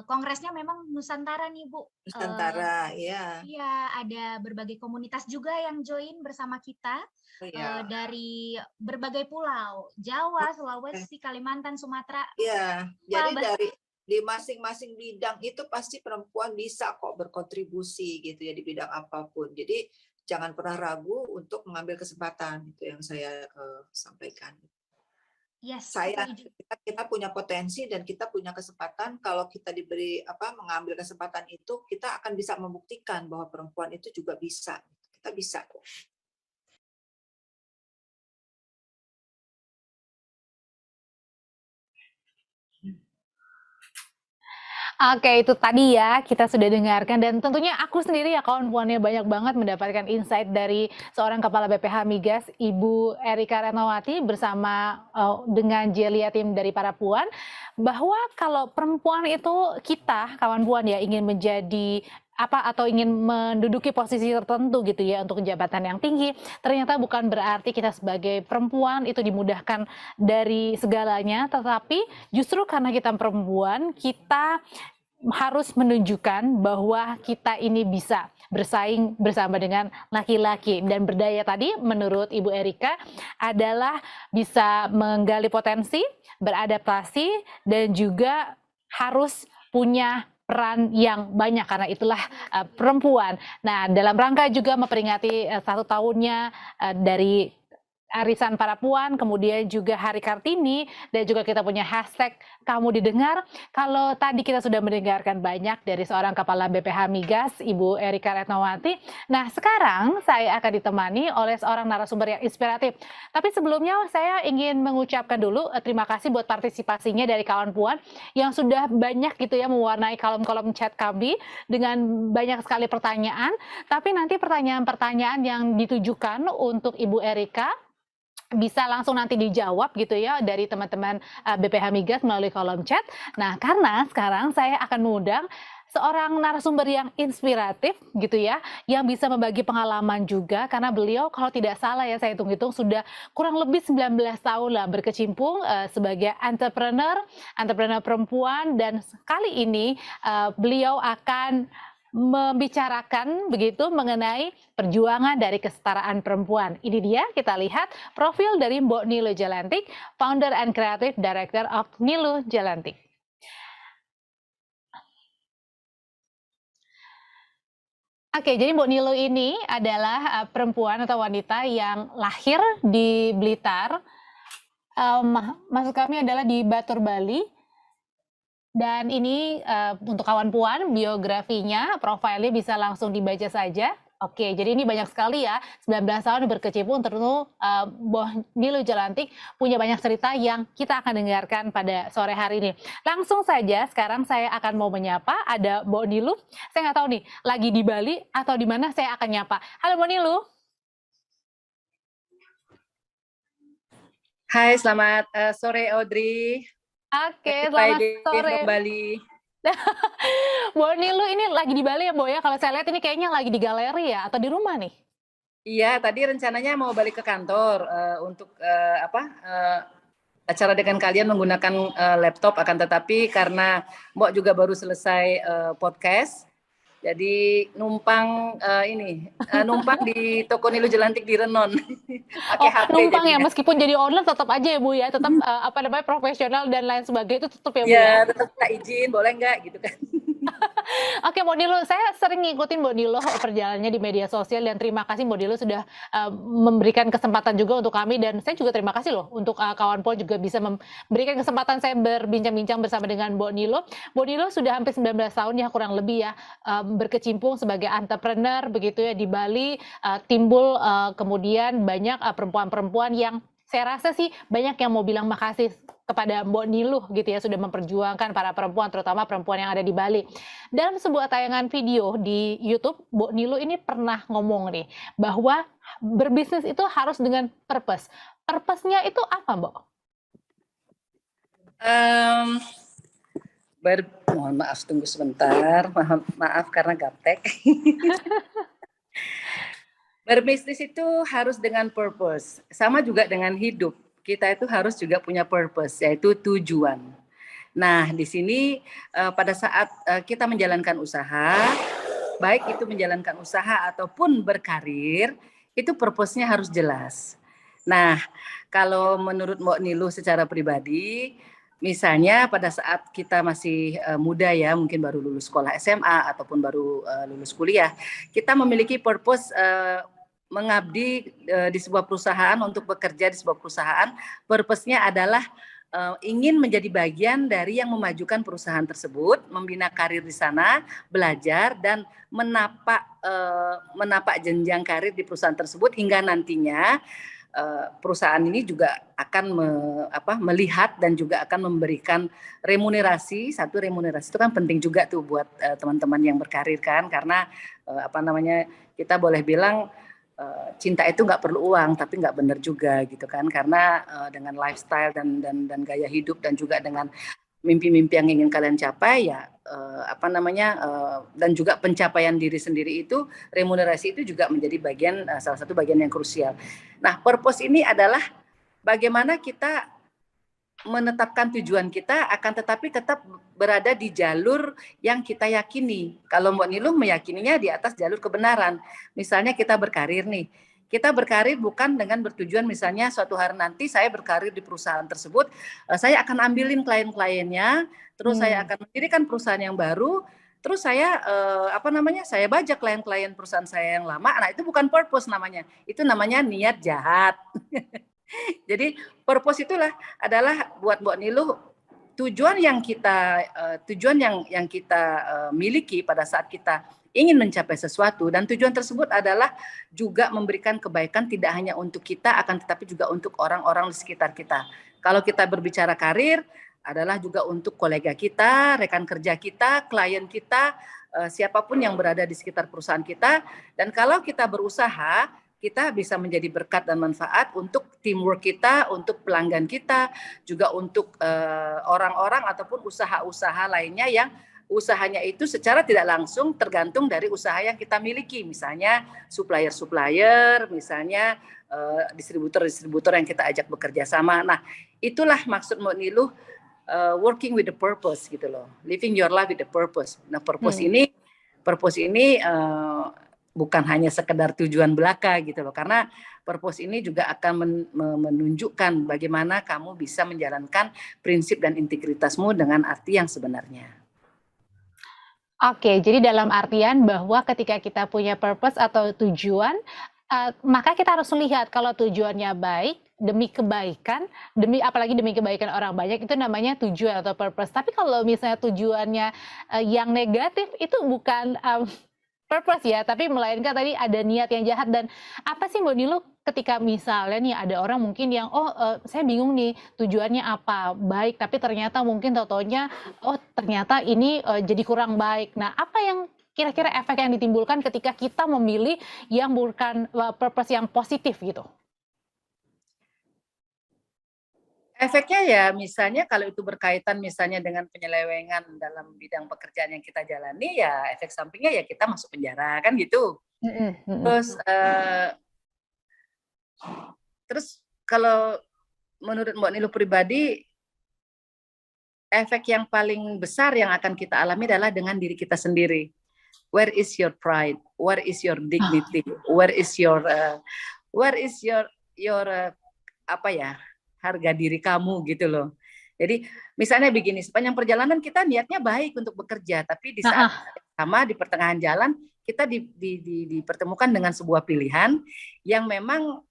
kongresnya memang Nusantara nih Bu. Nusantara, ya. Iya, ada berbagai komunitas juga yang join bersama kita. Dari berbagai pulau, Jawa, Sulawesi, Kalimantan, Sumatera. Iya, jadi dari di masing-masing bidang itu pasti perempuan bisa kok berkontribusi gitu ya di bidang apapun. Jadi jangan pernah ragu untuk mengambil kesempatan, itu yang saya sampaikan. Yes, kita punya potensi dan kita punya kesempatan. Kalau kita diberi mengambil kesempatan itu, kita akan bisa membuktikan bahwa perempuan itu juga bisa. Kita bisa kok. Oke, itu tadi ya kita sudah dengarkan, dan tentunya aku sendiri ya kawan puannya banyak banget mendapatkan insight dari seorang Kepala BPH Migas, Ibu Erika Retnowati bersama dengan Jelia tim dari para puan, bahwa kalau perempuan itu kita kawan puan ya ingin menjadi atau ingin menduduki posisi tertentu gitu ya untuk jabatan yang tinggi, ternyata bukan berarti kita sebagai perempuan itu dimudahkan dari segalanya, tetapi justru karena kita perempuan, kita harus menunjukkan bahwa kita ini bisa bersaing bersama dengan laki-laki, dan berdaya tadi menurut Ibu Erika adalah bisa menggali potensi, beradaptasi, dan juga harus punya peran yang banyak karena itulah perempuan. Nah, dalam rangka juga memperingati 1 tahunnya dari Arisan Para Puan, kemudian juga Hari Kartini, dan juga kita punya hashtag Kamu Didengar. Kalau tadi kita sudah mendengarkan banyak dari seorang Kepala BPH Migas, Ibu Erika Retnowati. Nah, sekarang saya akan ditemani oleh seorang narasumber yang inspiratif. Tapi sebelumnya saya ingin mengucapkan dulu terima kasih buat partisipasinya dari kawan puan yang sudah banyak gitu ya mewarnai kolom-kolom chat kami dengan banyak sekali pertanyaan. Tapi nanti pertanyaan-pertanyaan yang ditujukan untuk Ibu Erika bisa langsung nanti dijawab gitu ya dari teman-teman BPH Migas melalui kolom chat. Nah, karena sekarang saya akan mengundang seorang narasumber yang inspiratif gitu ya, yang bisa membagi pengalaman juga, karena beliau kalau tidak salah ya saya hitung-hitung sudah kurang lebih 19 tahun lah berkecimpung sebagai entrepreneur perempuan, dan kali ini beliau akan membicarakan begitu mengenai perjuangan dari kesetaraan perempuan. Ini dia, kita lihat profil dari Mbok Nilu Jelantik, Founder and Creative Director of Nilu Jelantik. Oke, jadi Mbok Nilu ini adalah perempuan atau wanita yang lahir di Blitar. Maksud kami adalah di Batur, Bali. Dan ini untuk kawan puan, biografinya, profilnya bisa langsung dibaca saja. Oke, jadi ini banyak sekali ya, 19 tahun berkecimpung, tentu Mbok Nilu Jelantik punya banyak cerita yang kita akan dengarkan pada sore hari ini. Langsung saja, sekarang saya akan mau menyapa, ada Mbok Nilu. Saya nggak tahu nih, lagi di Bali atau di mana, saya akan nyapa. Halo Mbok Nilu. Hai, selamat sore Audrey. Oke, selamat sore. Bali. Mbok Nilu ini lagi di Bali ya, Mbok ya? Kalau saya lihat ini kayaknya lagi di galeri ya, atau di rumah nih? Iya, tadi rencananya mau balik ke kantor untuk acara dengan kalian menggunakan laptop, akan tetapi karena Mbok juga baru selesai podcast, jadi numpang numpang di toko Nilu Jelantik di Renon. Pakai HP numpang jadinya. Ya, meskipun jadi online tetap aja ya Bu ya, tetap profesional dan lain sebagainya itu tetap ya Bu ya. Tetap tak izin, boleh nggak gitu kan. Oke, Mbak Nilo, saya sering ngikutin Mbak Nilo perjalanannya di media sosial dan terima kasih Mbak Nilo sudah memberikan kesempatan juga untuk kami dan saya juga terima kasih loh untuk kawan Pol juga bisa memberikan kesempatan saya berbincang-bincang bersama dengan Mbak Nilo. Mbak Nilo sudah hampir 19 tahun ya kurang lebih ya berkecimpung sebagai entrepreneur begitu ya di Bali, timbul kemudian banyak perempuan-perempuan yang saya rasa sih banyak yang mau bilang makasih kepada Mbak Niluh gitu ya sudah memperjuangkan para perempuan terutama perempuan yang ada di Bali. Dalam sebuah tayangan video di YouTube, Mbak Niluh ini pernah ngomong nih bahwa berbisnis itu harus dengan purpose. Purpose-nya itu apa, Mbak? Mohon maaf, tunggu sebentar. Maaf karena gaptek. Berbisnis itu harus dengan purpose. Sama juga dengan hidup. Kita itu harus juga punya purpose, yaitu tujuan. Nah, di sini pada saat kita menjalankan usaha, baik itu menjalankan usaha ataupun berkarir, itu purpose-nya harus jelas. Nah, kalau menurut Mbak Niluh secara pribadi, misalnya pada saat kita masih muda ya, mungkin baru lulus sekolah SMA ataupun baru lulus kuliah, kita memiliki purpose mengabdi di sebuah perusahaan, untuk bekerja di sebuah perusahaan. Purpose-nya adalah ingin menjadi bagian dari yang memajukan perusahaan tersebut, membina karir di sana, belajar dan menapak jenjang karir di perusahaan tersebut hingga nantinya perusahaan ini juga akan melihat dan juga akan memberikan remunerasi. Satu, remunerasi itu kan penting juga tuh buat teman-teman yang berkarir kan, karena kita boleh bilang cinta itu nggak perlu uang, tapi nggak benar juga gitu kan, karena dengan lifestyle dan gaya hidup dan juga dengan mimpi-mimpi yang ingin kalian capai ya dan juga pencapaian diri sendiri, itu remunerasi itu juga menjadi salah satu bagian yang krusial. Nah, purpose ini adalah bagaimana kita menetapkan tujuan kita, akan tetapi tetap berada di jalur yang kita yakini. Kalau Mbak Niluh meyakininya di atas jalur kebenaran. Misalnya kita berkarir nih, kita berkarir bukan dengan bertujuan misalnya suatu hari nanti saya berkarir di perusahaan tersebut, saya akan ambilin klien-kliennya, terus saya akan mendirikan perusahaan yang baru, terus saya saya bajak klien-klien perusahaan saya yang lama. Nah, itu bukan purpose namanya, itu namanya niat jahat. Jadi purpose itulah adalah buat Mbak Niluh tujuan yang kita miliki pada saat kita ingin mencapai sesuatu, dan tujuan tersebut adalah juga memberikan kebaikan tidak hanya untuk kita, akan tetapi juga untuk orang-orang di sekitar kita. Kalau kita berbicara karir, adalah juga untuk kolega kita, rekan kerja kita, klien kita, siapapun yang berada di sekitar perusahaan kita. Dan kalau kita berusaha, kita bisa menjadi berkat dan manfaat untuk teamwork kita, untuk pelanggan kita, juga untuk orang-orang ataupun usaha-usaha lainnya yang usahanya itu secara tidak langsung tergantung dari usaha yang kita miliki. Misalnya supplier-supplier, misalnya distributor-distributor yang kita ajak bekerja sama. Nah, itulah maksud Mbak Niluh working with the purpose gitu loh. Living your life with the purpose. Nah, purpose ini bukan hanya sekedar tujuan belaka gitu loh, karena purpose ini juga akan menunjukkan bagaimana kamu bisa menjalankan prinsip dan integritasmu dengan arti yang sebenarnya. Oke, jadi dalam artian bahwa ketika kita punya purpose atau tujuan, maka kita harus lihat kalau tujuannya baik, demi kebaikan, apalagi demi kebaikan orang banyak, itu namanya tujuan atau purpose. Tapi kalau misalnya tujuannya yang negatif, itu bukan purpose ya, tapi melainkan tadi ada niat yang jahat. Dan apa sih Mbak Niluh ketika misalnya nih ada orang mungkin yang saya bingung nih tujuannya apa, baik tapi ternyata mungkin tau-taunya ternyata ini jadi kurang baik. Nah, apa yang kira-kira efek yang ditimbulkan ketika kita memilih yang bukan purpose yang positif gitu? Efeknya ya misalnya kalau itu berkaitan misalnya dengan penyelewengan dalam bidang pekerjaan yang kita jalani, ya efek sampingnya ya kita masuk penjara kan gitu. Terus kalau menurut Mbak Niluh pribadi, efek yang paling besar yang akan kita alami adalah dengan diri kita sendiri. Where is your pride? Where is your dignity? Where is your harga diri kamu gitu loh. Jadi misalnya begini, sepanjang perjalanan kita niatnya baik untuk bekerja, tapi di saat sama di pertengahan jalan kita dipertemukan dengan sebuah pilihan yang memang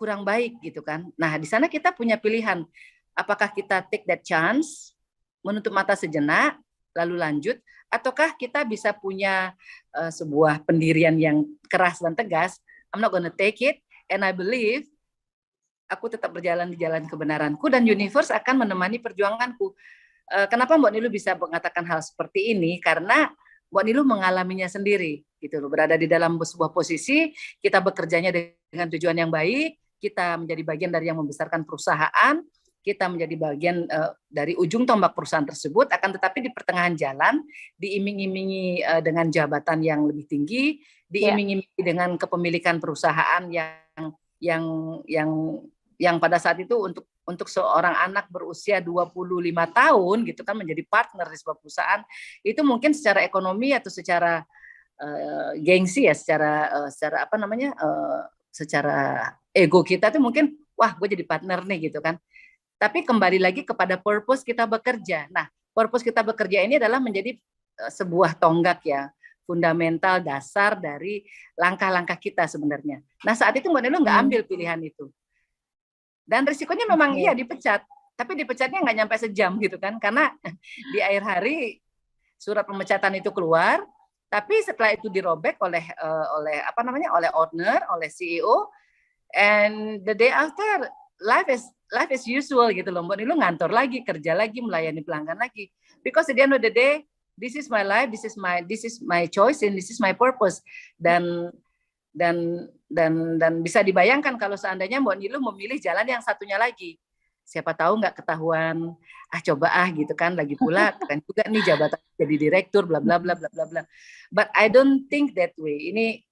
kurang baik gitu kan. Nah, di sana kita punya pilihan, apakah kita take that chance, menutup mata sejenak, lalu lanjut, ataukah kita bisa punya sebuah pendirian yang keras dan tegas, I'm not gonna take it, and I believe aku tetap berjalan di jalan kebenaranku dan universe akan menemani perjuanganku. Kenapa Mbak Nilu bisa mengatakan hal seperti ini? Karena Mbak Nilu mengalaminya sendiri, gitu loh. Berada di dalam sebuah posisi, kita bekerjanya dengan tujuan yang baik, kita menjadi bagian dari yang membesarkan perusahaan, kita menjadi bagian dari ujung tombak perusahaan tersebut, akan tetapi di pertengahan jalan diiming-imingi dengan jabatan yang lebih tinggi, diiming-imingi dengan kepemilikan perusahaan yang pada saat itu untuk seorang anak berusia 25 tahun gitu kan menjadi partner di sebuah perusahaan, itu mungkin secara ekonomi atau secara gengsi ya, secara apa namanya, secara ego kita tuh mungkin wah gue jadi partner nih gitu kan. Tapi kembali lagi kepada purpose kita bekerja. Nah, purpose kita bekerja ini adalah menjadi sebuah tonggak ya, fundamental dasar dari langkah-langkah kita sebenarnya. Nah, saat itu Mbak Nilu nggak ambil pilihan itu. Dan risikonya memang iya dipecat, tapi dipecatnya nggak nyampe sejam gitu kan, karena di akhir hari surat pemecatan itu keluar, tapi setelah itu dirobek oleh apa namanya, oleh owner, oleh CEO, and the day after life is usual gitu loh. Mbak Nilu ngantor lagi, kerja lagi, melayani pelanggan lagi, because at the end of the day this is my life, this is my choice, and this is my purpose. Dan bisa dibayangkan kalau seandainya Mbak Nilu memilih jalan yang satunya lagi, siapa tahu nggak ketahuan, coba gitu kan, lagi pula kan juga nih jabatan jadi direktur bla bla bla bla bla bla. But I don't think that way. Ini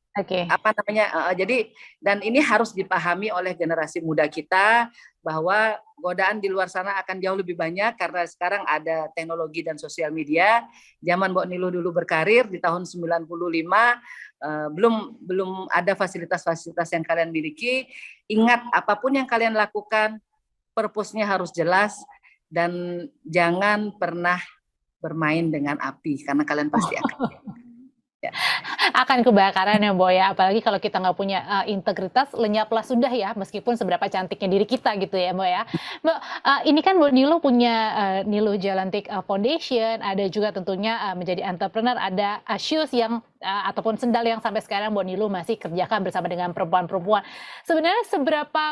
apa namanya, jadi dan ini harus dipahami oleh generasi muda kita bahwa godaan di luar sana akan jauh lebih banyak karena sekarang ada teknologi dan sosial media. Zaman Mbak Nilu dulu berkarir di tahun 95, belum ada fasilitas-fasilitas yang kalian miliki. Ingat, apapun yang kalian lakukan, purpose-nya harus jelas dan jangan pernah bermain dengan api karena kalian pasti akan akan kebakaran ya Mbak ya, apalagi kalau kita nggak punya integritas, lenyaplah sudah ya, meskipun seberapa cantiknya diri kita gitu ya Mbak ya. Mbak, ini kan Mbak Nilu punya Nilu Jelantik Foundation, ada juga tentunya menjadi entrepreneur, ada shoes yang ataupun sendal yang sampai sekarang Mbak Nilu masih kerjakan bersama dengan perempuan-perempuan. Sebenarnya seberapa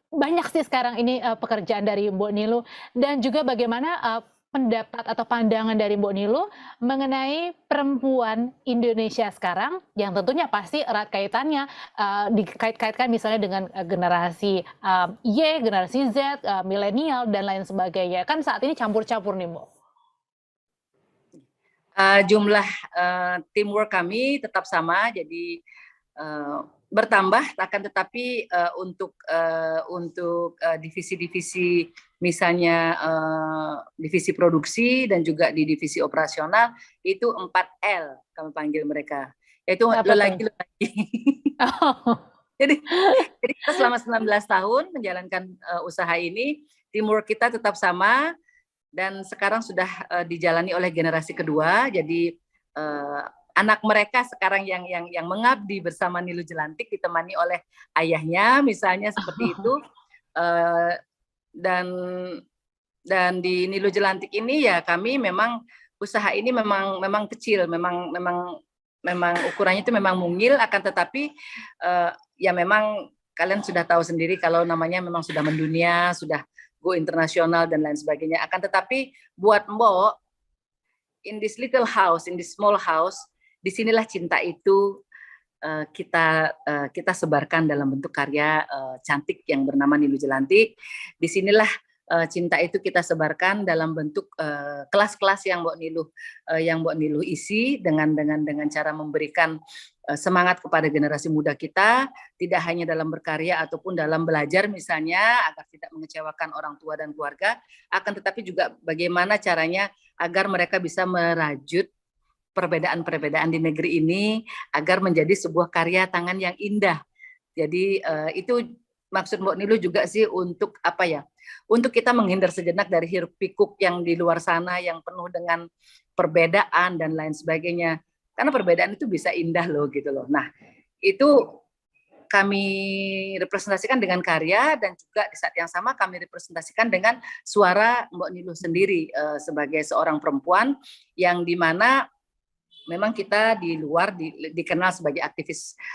banyak sih sekarang ini pekerjaan dari Mbak Nilu, dan juga bagaimana pendapat atau pandangan dari Mbak Nilu mengenai perempuan Indonesia sekarang yang tentunya pasti erat kaitannya dikait-kaitkan misalnya dengan generasi Y, generasi Z, milenial dan lain sebagainya. Kan saat ini campur-campur nih, Mbak. Jumlah teamwork kami tetap sama, jadi bertambah, akan tetapi untuk divisi-divisi misalnya divisi produksi dan juga di divisi operasional itu 4L kami panggil mereka, yaitu lelaki. Jadi kita selama 19 tahun menjalankan usaha ini, teamwork kita tetap sama dan sekarang sudah dijalani oleh generasi kedua. Jadi anak mereka sekarang yang mengabdi bersama Nilu Jelantik ditemani oleh ayahnya misalnya seperti itu. Dan di Nilu Jelantik ini ya kami memang usaha ini memang kecil, memang ukurannya itu memang mungil, akan tetapi ya memang kalian sudah tahu sendiri kalau namanya memang sudah mendunia, sudah go internasional dan lain sebagainya. Akan tetapi buat Mbok, in this little house, in this small house, disinilah cinta itu kita sebarkan dalam bentuk karya cantik yang bernama Nilu Jelantik. Disinilah cinta itu kita sebarkan dalam bentuk kelas-kelas yang Mbok Nilu isi dengan cara memberikan semangat kepada generasi muda kita, tidak hanya dalam berkarya ataupun dalam belajar misalnya agar tidak mengecewakan orang tua dan keluarga, akan tetapi juga bagaimana caranya agar mereka bisa merajut perbedaan-perbedaan di negeri ini agar menjadi sebuah karya tangan yang indah. Jadi itu maksud Mbak Nilu juga sih untuk apa ya? Untuk kita menghindar sejenak dari hiruk pikuk yang di luar sana yang penuh dengan perbedaan dan lain sebagainya. Karena perbedaan itu bisa indah loh gitu loh. Nah, itu kami representasikan dengan karya dan juga di saat yang sama kami representasikan dengan suara Mbak Nilu sendiri sebagai seorang perempuan yang dimana memang kita di luar dikenal sebagai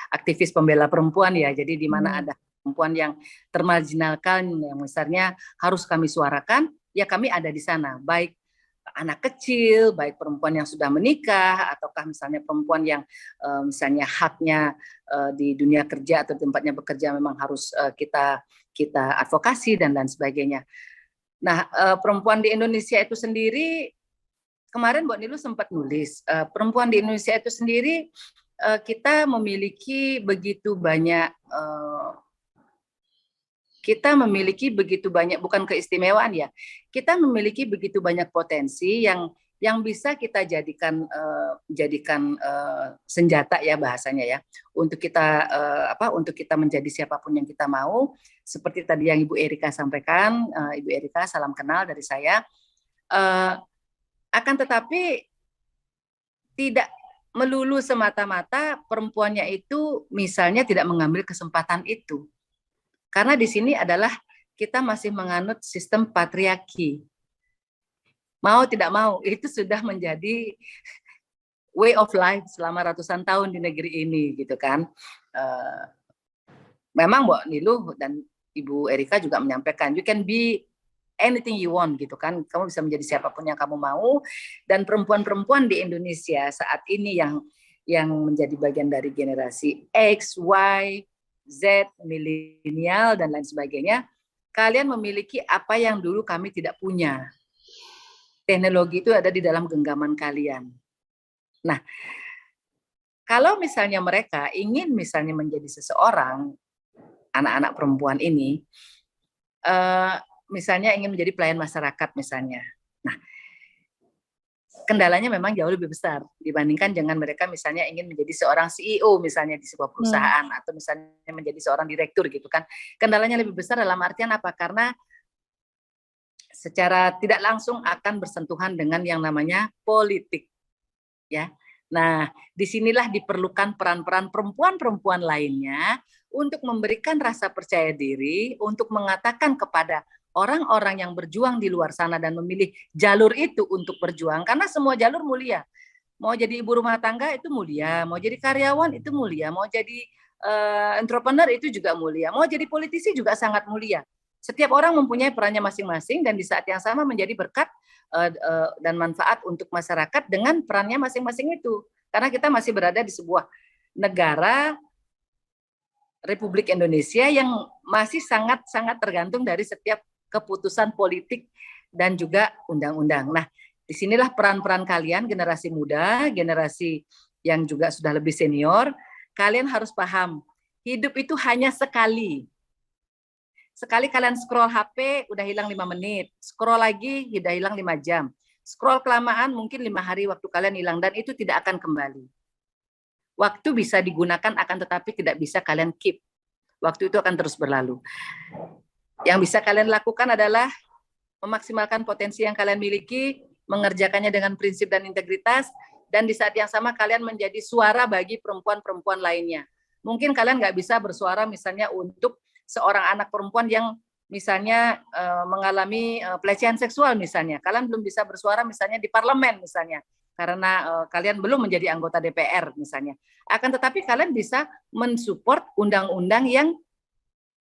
aktivis pembela perempuan ya. Jadi di mana ada perempuan yang termarginalkan yang misalnya harus kami suarakan, ya kami ada di sana. Baik anak kecil, baik perempuan yang sudah menikah, ataukah misalnya perempuan yang misalnya haknya di dunia kerja atau tempatnya bekerja memang harus kita advokasi dan lain sebagainya. Nah, perempuan di Indonesia itu sendiri, kemarin Mbak Nilu sempat nulis, perempuan di Indonesia itu sendiri kita memiliki begitu banyak bukan keistimewaan ya, kita memiliki begitu banyak potensi yang bisa kita jadikan senjata ya bahasanya ya untuk kita menjadi siapapun yang kita mau, seperti tadi yang Ibu Erika sampaikan. Ibu Erika, salam kenal dari saya. Akan tetapi tidak melulu semata-mata perempuannya itu misalnya tidak mengambil kesempatan itu. Karena di sini adalah kita masih menganut sistem patriarki. Mau tidak mau, itu sudah menjadi way of life selama ratusan tahun di negeri ini, gitu kan. Memang Mbak Nilu dan Ibu Erika juga menyampaikan, you can be anything you want, gitu kan. Kamu bisa menjadi siapapun yang kamu mau. Dan perempuan-perempuan di Indonesia saat ini yang menjadi bagian dari generasi X, Y, Z, milenial, dan lain sebagainya, kalian memiliki apa yang dulu kami tidak punya. Teknologi itu ada di dalam genggaman kalian. Nah, kalau misalnya mereka ingin misalnya menjadi seseorang, anak-anak perempuan ini, misalnya ingin menjadi pelayan masyarakat misalnya. Nah, kendalanya memang jauh lebih besar dibandingkan dengan mereka misalnya ingin menjadi seorang CEO misalnya di sebuah perusahaan atau misalnya menjadi seorang direktur gitu kan. Kendalanya lebih besar dalam artian apa? Karena secara tidak langsung akan bersentuhan dengan yang namanya politik. Ya. Nah, disinilah diperlukan peran-peran perempuan-perempuan lainnya untuk memberikan rasa percaya diri, untuk mengatakan kepada orang-orang yang berjuang di luar sana dan memilih jalur itu untuk berjuang, karena semua jalur mulia. Mau jadi ibu rumah tangga itu mulia, mau jadi karyawan itu mulia, mau jadi entrepreneur itu juga mulia, mau jadi politisi juga sangat mulia. Setiap orang mempunyai perannya masing-masing dan di saat yang sama menjadi berkat dan manfaat untuk masyarakat dengan perannya masing-masing itu. Karena kita masih berada di sebuah negara Republik Indonesia yang masih sangat-sangat tergantung dari setiap keputusan politik dan juga undang-undang. Nah, disinilah peran-peran kalian, generasi muda, generasi yang juga sudah lebih senior, kalian harus paham, hidup itu hanya sekali. Sekali kalian scroll HP, udah hilang 5 menit. Scroll lagi, udah hilang 5 jam. Scroll kelamaan, mungkin 5 hari waktu kalian hilang, dan itu tidak akan kembali. Waktu bisa digunakan, akan tetapi tidak bisa kalian keep. Waktu itu akan terus berlalu. Yang bisa kalian lakukan adalah memaksimalkan potensi yang kalian miliki, mengerjakannya dengan prinsip dan integritas, dan di saat yang sama kalian menjadi suara bagi perempuan-perempuan lainnya. Mungkin kalian nggak bisa bersuara misalnya untuk seorang anak perempuan yang misalnya mengalami pelecehan seksual misalnya. Kalian belum bisa bersuara misalnya di parlemen misalnya, karena kalian belum menjadi anggota DPR misalnya. Akan tetapi kalian bisa mensupport undang-undang yang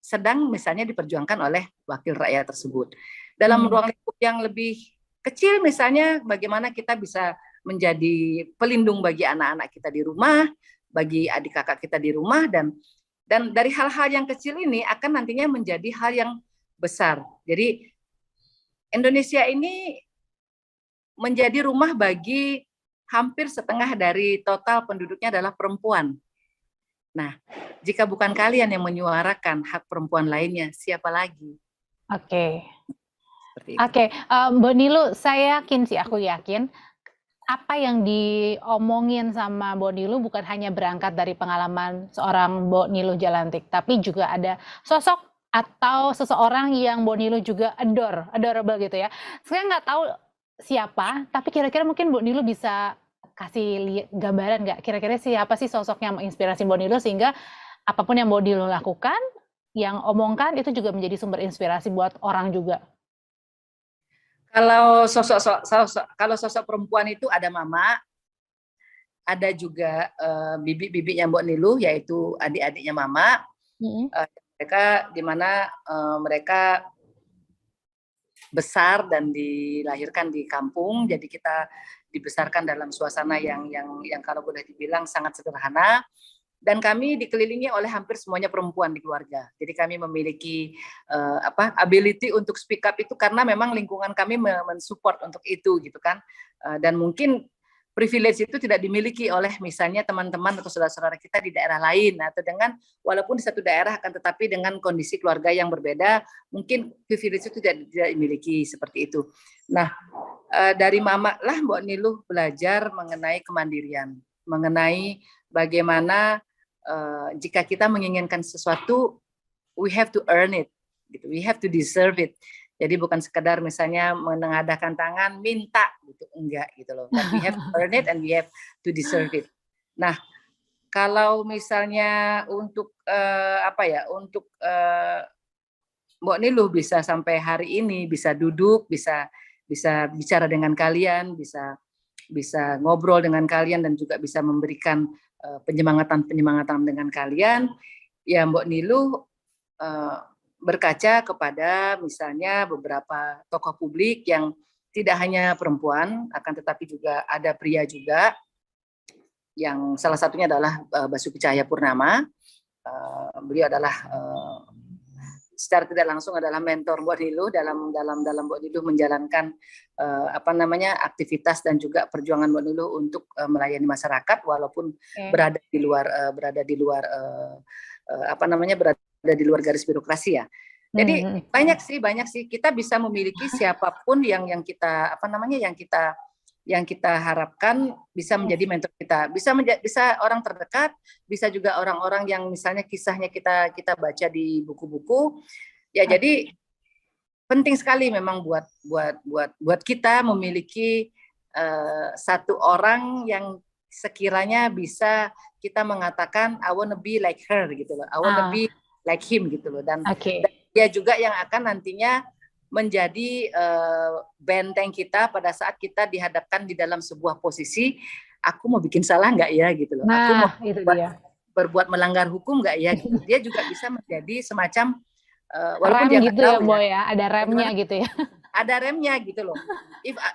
sedang misalnya diperjuangkan oleh wakil rakyat tersebut. Dalam ruang lingkup yang lebih kecil misalnya, bagaimana kita bisa menjadi pelindung bagi anak-anak kita di rumah, bagi adik kakak kita di rumah, dan dari hal-hal yang kecil ini akan nantinya menjadi hal yang besar. Jadi Indonesia ini menjadi rumah bagi hampir setengah dari total penduduknya adalah perempuan. Nah, jika bukan kalian yang menyuarakan hak perempuan lainnya, siapa lagi? Oke. Mbak Nilu, aku yakin apa yang diomongin sama Mbak Nilu bukan hanya berangkat dari pengalaman seorang Mbak Nilu Jalantik, tapi juga ada sosok atau seseorang yang Mbok Nilu juga adorable gitu ya. Saya nggak tahu siapa, tapi kira-kira mungkin Mbok Nilu bisa kasih gambaran nggak? Kira-kira siapa sih sosok yang menginspirasi Mbok Nilu sehingga apapun yang Mbok Nilu lakukan, yang omongkan itu juga menjadi sumber inspirasi buat orang juga. Kalau sosok perempuan itu ada mama, ada juga bibi-bibinya Mbok Nilu, yaitu adik-adiknya mama. Mereka di mana mereka besar dan dilahirkan di kampung, jadi kita dibesarkan dalam suasana yang kalau boleh dibilang sangat sederhana. Dan kami dikelilingi oleh hampir semuanya perempuan di keluarga. Jadi kami memiliki ability untuk speak up itu karena memang lingkungan kami mensupport untuk itu gitu kan. Dan mungkin privilege itu tidak dimiliki oleh misalnya teman-teman atau saudara-saudara kita di daerah lain, atau dengan walaupun di satu daerah akan tetapi dengan kondisi keluarga yang berbeda, mungkin privilege itu tidak dimiliki seperti itu. Nah, dari mama lah Mbok Nilu belajar mengenai kemandirian, mengenai bagaimana jika kita menginginkan sesuatu, we have to earn it, gitu. We have to deserve it. Jadi bukan sekedar misalnya menengadahkan tangan minta gitu, enggak gitu loh. But we have to earn it and we have to deserve it. Nah, kalau misalnya untuk untuk Mbok Nilu bisa sampai hari ini bisa duduk, bisa bicara dengan kalian, bisa ngobrol dengan kalian dan juga bisa memberikan penyemangatan dengan kalian, ya Mbok Nilu berkaca kepada misalnya beberapa tokoh publik yang tidak hanya perempuan, akan tetapi juga ada pria juga, yang salah satunya adalah Basuki Cahayapurnama. Beliau adalah secara tidak langsung adalah mentor Mbok Nilu dalam Mbok Nilu menjalankan aktivitas dan juga perjuangan Mbok Nilu untuk melayani masyarakat walaupun berada di luar garis birokrasi ya. Jadi banyak sih kita bisa memiliki siapapun yang kita harapkan bisa menjadi mentor kita, bisa orang terdekat, bisa juga orang-orang yang misalnya kisahnya kita baca di buku-buku. Ya jadi penting sekali memang buat kita memiliki satu orang yang sekiranya bisa kita mengatakan I wanna be like her gitu loh, I wanna be like him gitu loh, dan dia juga yang akan nantinya menjadi benteng kita pada saat kita dihadapkan di dalam sebuah posisi, aku mau bikin salah nggak ya gitu loh, aku mau berbuat melanggar hukum nggak ya gitu. Dia juga bisa menjadi semacam walaupun rem dia gitu ya Mbok ya, ada remnya gitu ya. Ada remnya gitu loh.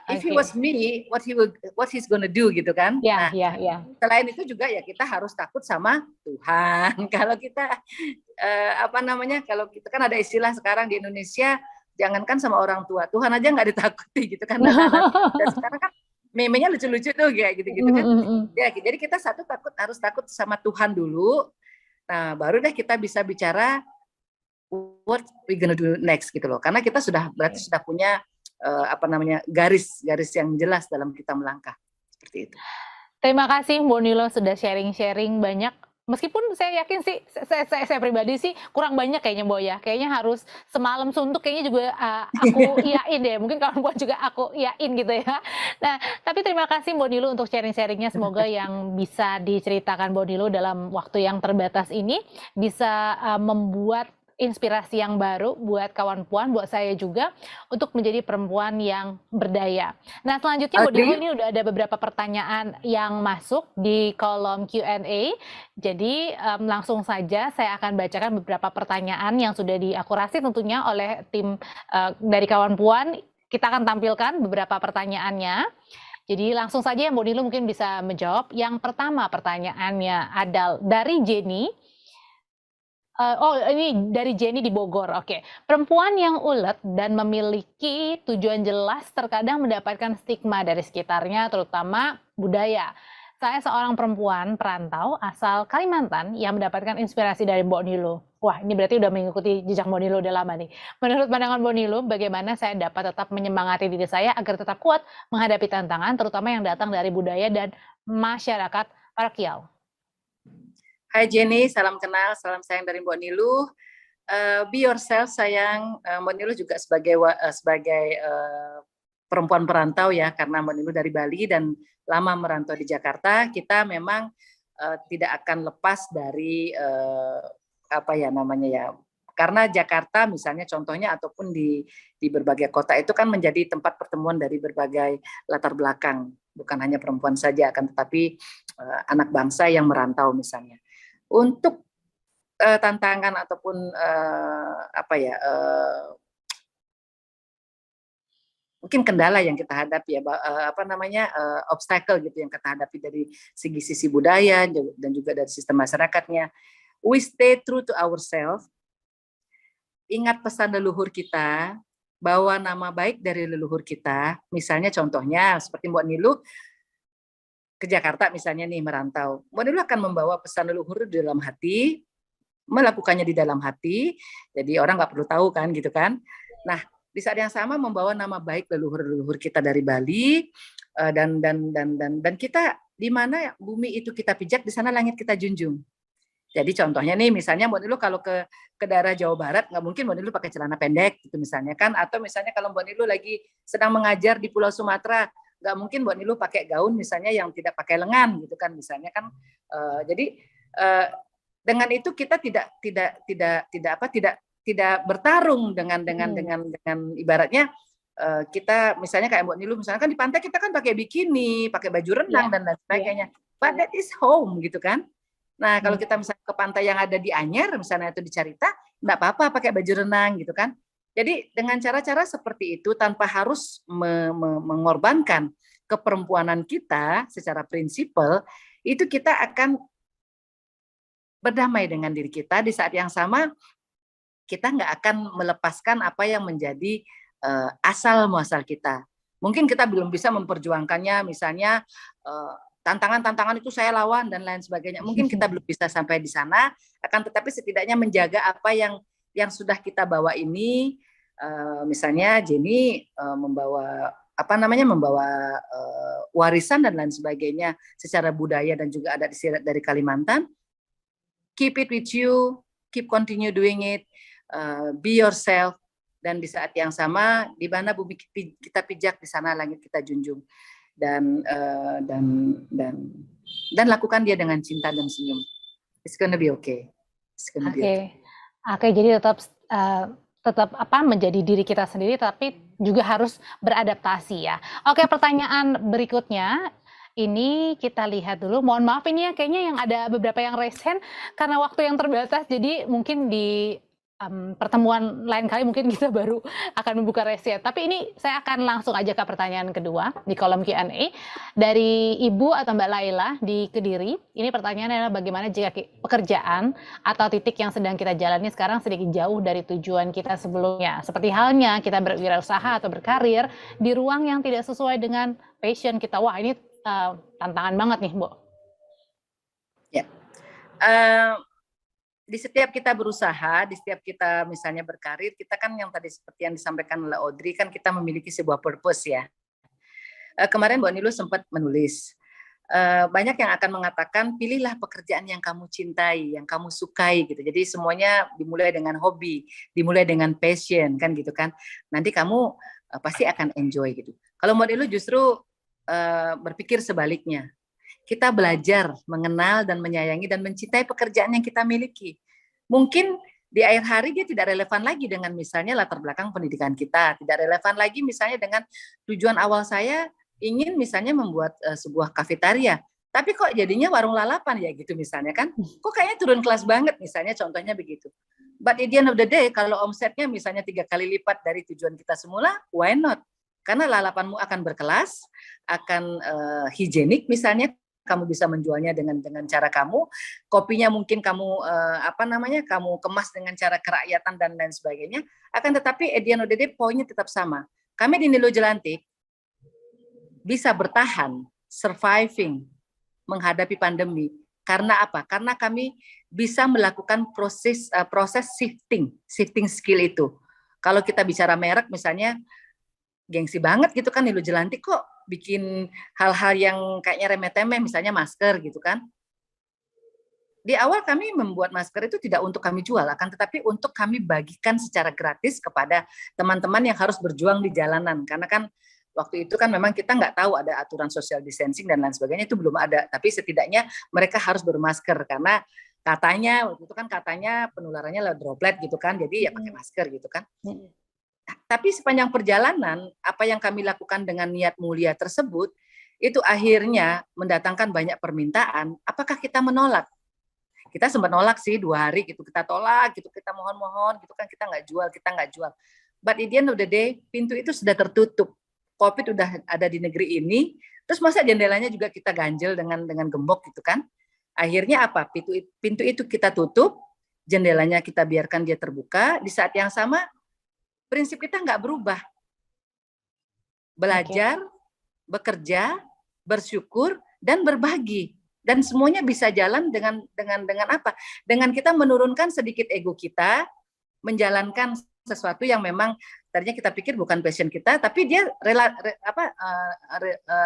If he was me, what he's gonna do gitu kan. Yeah, nah, selain itu juga ya kita harus takut sama Tuhan. Kalau kita kalau kita kan ada istilah sekarang di Indonesia, jangankan sama orang tua, Tuhan aja nggak ditakuti gitu kan. Dan sekarang kan meme-nya lucu-lucu tuh kayak gitu-gitu kan. Ya, jadi kita harus takut sama Tuhan dulu. Nah, baru deh kita bisa bicara what we gonna do next gitu loh. Karena kita berarti sudah punya garis yang jelas dalam kita melangkah. Seperti itu. Terima kasih Mbok Nilu sudah sharing-sharing banyak. Meskipun saya yakin sih, saya pribadi sih kurang banyak kayaknya Mbok ya. Kayaknya harus semalam suntuk kayaknya juga aku iyain deh. Mungkin kawan-kawan juga aku iyain gitu ya. Nah, tapi terima kasih Mbok Nilu untuk sharing-sharingnya. Semoga yang bisa diceritakan Mbok Nilu dalam waktu yang terbatas ini bisa membuat inspirasi yang baru buat kawan puan, buat saya juga untuk menjadi perempuan yang berdaya. Nah, selanjutnya Mbok Nilu ini udah ada beberapa pertanyaan yang masuk di kolom Q&A. Jadi langsung saja saya akan bacakan beberapa pertanyaan yang sudah diakurasi tentunya oleh tim dari kawan puan. Kita akan tampilkan beberapa pertanyaannya. Jadi langsung saja Mbok Nilu mungkin bisa menjawab. Yang pertama pertanyaannya adalah dari Jenny. Ini dari Jenny di Bogor. Oke. Perempuan yang ulet dan memiliki tujuan jelas terkadang mendapatkan stigma dari sekitarnya, terutama budaya. Saya seorang perempuan perantau asal Kalimantan yang mendapatkan inspirasi dari Mbok Nilu. Wah, ini berarti udah mengikuti jejak Mbok Nilu udah lama nih. Menurut pandangan Mbok Nilu, bagaimana saya dapat tetap menyemangati diri saya agar tetap kuat menghadapi tantangan, terutama yang datang dari budaya dan masyarakat parokial? Hai Jenny, salam kenal, salam sayang dari Mbok Nilu. Be yourself sayang. Mbak Nilu juga sebagai perempuan perantau ya, karena Mbak Nilu dari Bali dan lama merantau di Jakarta, kita memang tidak akan lepas dari apa ya namanya ya, karena Jakarta misalnya contohnya ataupun di berbagai kota itu kan menjadi tempat pertemuan dari berbagai latar belakang, bukan hanya perempuan saja, akan tetapi anak bangsa yang merantau misalnya. Untuk tantangan ataupun apa ya mungkin kendala yang kita hadapi ya, apa namanya obstacle gitu yang kita hadapi dari sisi budaya dan juga dari sistem masyarakatnya. We stay true to ourselves. Ingat pesan leluhur kita, bawa nama baik dari leluhur kita. Misalnya contohnya seperti Mbak Nilu ke Jakarta misalnya nih merantau. Mbak Nilu akan membawa pesan leluhur di dalam hati, melakukannya di dalam hati, jadi orang nggak perlu tahu kan gitu kan. Nah, di saat yang sama membawa nama baik leluhur-leluhur kita dari Bali, dan kita di mana bumi itu kita pijak, di sana langit kita junjung. Jadi contohnya nih, misalnya Mbak Nilu kalau ke daerah Jawa Barat, nggak mungkin Mbak Nilu pakai celana pendek gitu misalnya kan, atau misalnya kalau Mbak Nilu lagi sedang mengajar di Pulau Sumatera, nggak mungkin Mbak Nilu pakai gaun misalnya yang tidak pakai lengan gitu kan misalnya kan. Jadi dengan itu kita tidak bertarung dengan ibaratnya kita misalnya kayak Mbak Nilu misalnya kan di pantai kita kan pakai bikini, pakai baju renang dan lain sebagainya. But that is home gitu kan. Nah, kalau kita misalnya ke pantai yang ada di Anyer misalnya itu di Carita, enggak apa-apa pakai baju renang gitu kan. Jadi dengan cara-cara seperti itu tanpa harus mengorbankan keperempuanan kita secara prinsipal, itu kita akan berdamai dengan diri kita. Di saat yang sama kita nggak akan melepaskan apa yang menjadi asal muasal kita. Mungkin kita belum bisa memperjuangkannya, misalnya tantangan-tantangan itu saya lawan dan lain sebagainya. Mungkin kita belum bisa sampai di sana, akan tetapi setidaknya menjaga apa yang sudah kita bawa ini. Misalnya Jenny membawa warisan dan lain sebagainya secara budaya dan juga adat istiadat dari Kalimantan. Keep it with you, keep continue doing it, be yourself, dan di saat yang sama di mana bumi kita pijak, di sana langit kita junjung, dan lakukan dia dengan cinta dan senyum. It's gonna be okay. It's gonna be okay. Oke, jadi tetap menjadi diri kita sendiri, tapi juga harus beradaptasi ya. Oke, pertanyaan berikutnya. Ini kita lihat dulu, mohon maaf ini ya kayaknya yang ada beberapa yang raise hand karena waktu yang terbatas, jadi mungkin di pertemuan lain kali mungkin kita baru akan membuka raise hand. Tapi ini saya akan langsung aja ke pertanyaan kedua di kolom Q&A dari Ibu atau Mbak Laila di Kediri. Ini pertanyaannya adalah bagaimana jika pekerjaan atau titik yang sedang kita jalani sekarang sedikit jauh dari tujuan kita sebelumnya. Seperti halnya kita berwirausaha atau berkarir di ruang yang tidak sesuai dengan passion kita. Wah, ini tantangan banget nih, Bu. Ya, di setiap kita berusaha, di setiap kita misalnya berkarir, kita kan yang tadi seperti yang disampaikan oleh Audrey, kan kita memiliki sebuah purpose ya. Kemarin Mbak Nilu sempat menulis, banyak yang akan mengatakan pilihlah pekerjaan yang kamu cintai, yang kamu sukai gitu. Jadi semuanya dimulai dengan hobi, dimulai dengan passion kan gitu kan. Nanti kamu pasti akan enjoy gitu. Kalau Mbak Nilu justru berpikir sebaliknya. Kita belajar mengenal dan menyayangi dan mencintai pekerjaan yang kita miliki. Mungkin di akhir hari dia tidak relevan lagi dengan misalnya latar belakang pendidikan kita, tidak relevan lagi misalnya dengan tujuan awal saya ingin misalnya membuat sebuah kafetaria, tapi kok jadinya warung lalapan ya gitu misalnya kan. Kok kayaknya turun kelas banget misalnya, contohnya begitu. But at the end of the day, kalau omsetnya misalnya 3 kali lipat dari tujuan kita semula, why not? Karena lalapanmu akan berkelas, akan higienik misalnya, kamu bisa menjualnya dengan cara kamu, kopinya mungkin kamu kamu kemas dengan cara kerakyatan dan lain sebagainya. Akan tetapi at the end of the day poinnya tetap sama. Kami di Nilu Jelantik bisa bertahan, surviving, menghadapi pandemi. Karena apa? Karena kami bisa melakukan proses shifting skill itu. Kalau kita bicara merek misalnya, gengsi banget gitu kan Nilu Jelantik kok bikin hal-hal yang kayaknya remeh-temeh misalnya masker gitu kan. di awal kami membuat masker itu tidak untuk kami jual, akan tetapi untuk kami bagikan secara gratis kepada teman-teman yang harus berjuang di jalanan. Karena kan waktu itu kan memang kita nggak tahu ada aturan social distancing dan lain sebagainya, itu belum ada. Tapi setidaknya mereka harus bermasker karena katanya waktu itu kan katanya penularannya lewat droplet gitu kan, jadi ya pakai masker gitu kan. Tapi sepanjang perjalanan apa yang kami lakukan dengan niat mulia tersebut itu akhirnya mendatangkan banyak permintaan. Apakah kita menolak? Kita sempat nolak sih 2 hari gitu, kita tolak gitu, kita mohon-mohon gitu kan, kita nggak jual. But at the end of the day, pintu itu sudah tertutup. COVID udah ada di negeri ini, terus masa jendelanya juga kita ganjel dengan gembok gitu kan. Akhirnya apa? Pintu itu kita tutup, jendelanya kita biarkan dia terbuka, di saat yang sama prinsip kita nggak berubah. Belajar, bekerja, bersyukur, dan berbagi. Dan semuanya bisa jalan dengan apa? Dengan kita menurunkan sedikit ego kita, menjalankan sesuatu yang memang tadinya kita pikir bukan passion kita, tapi dia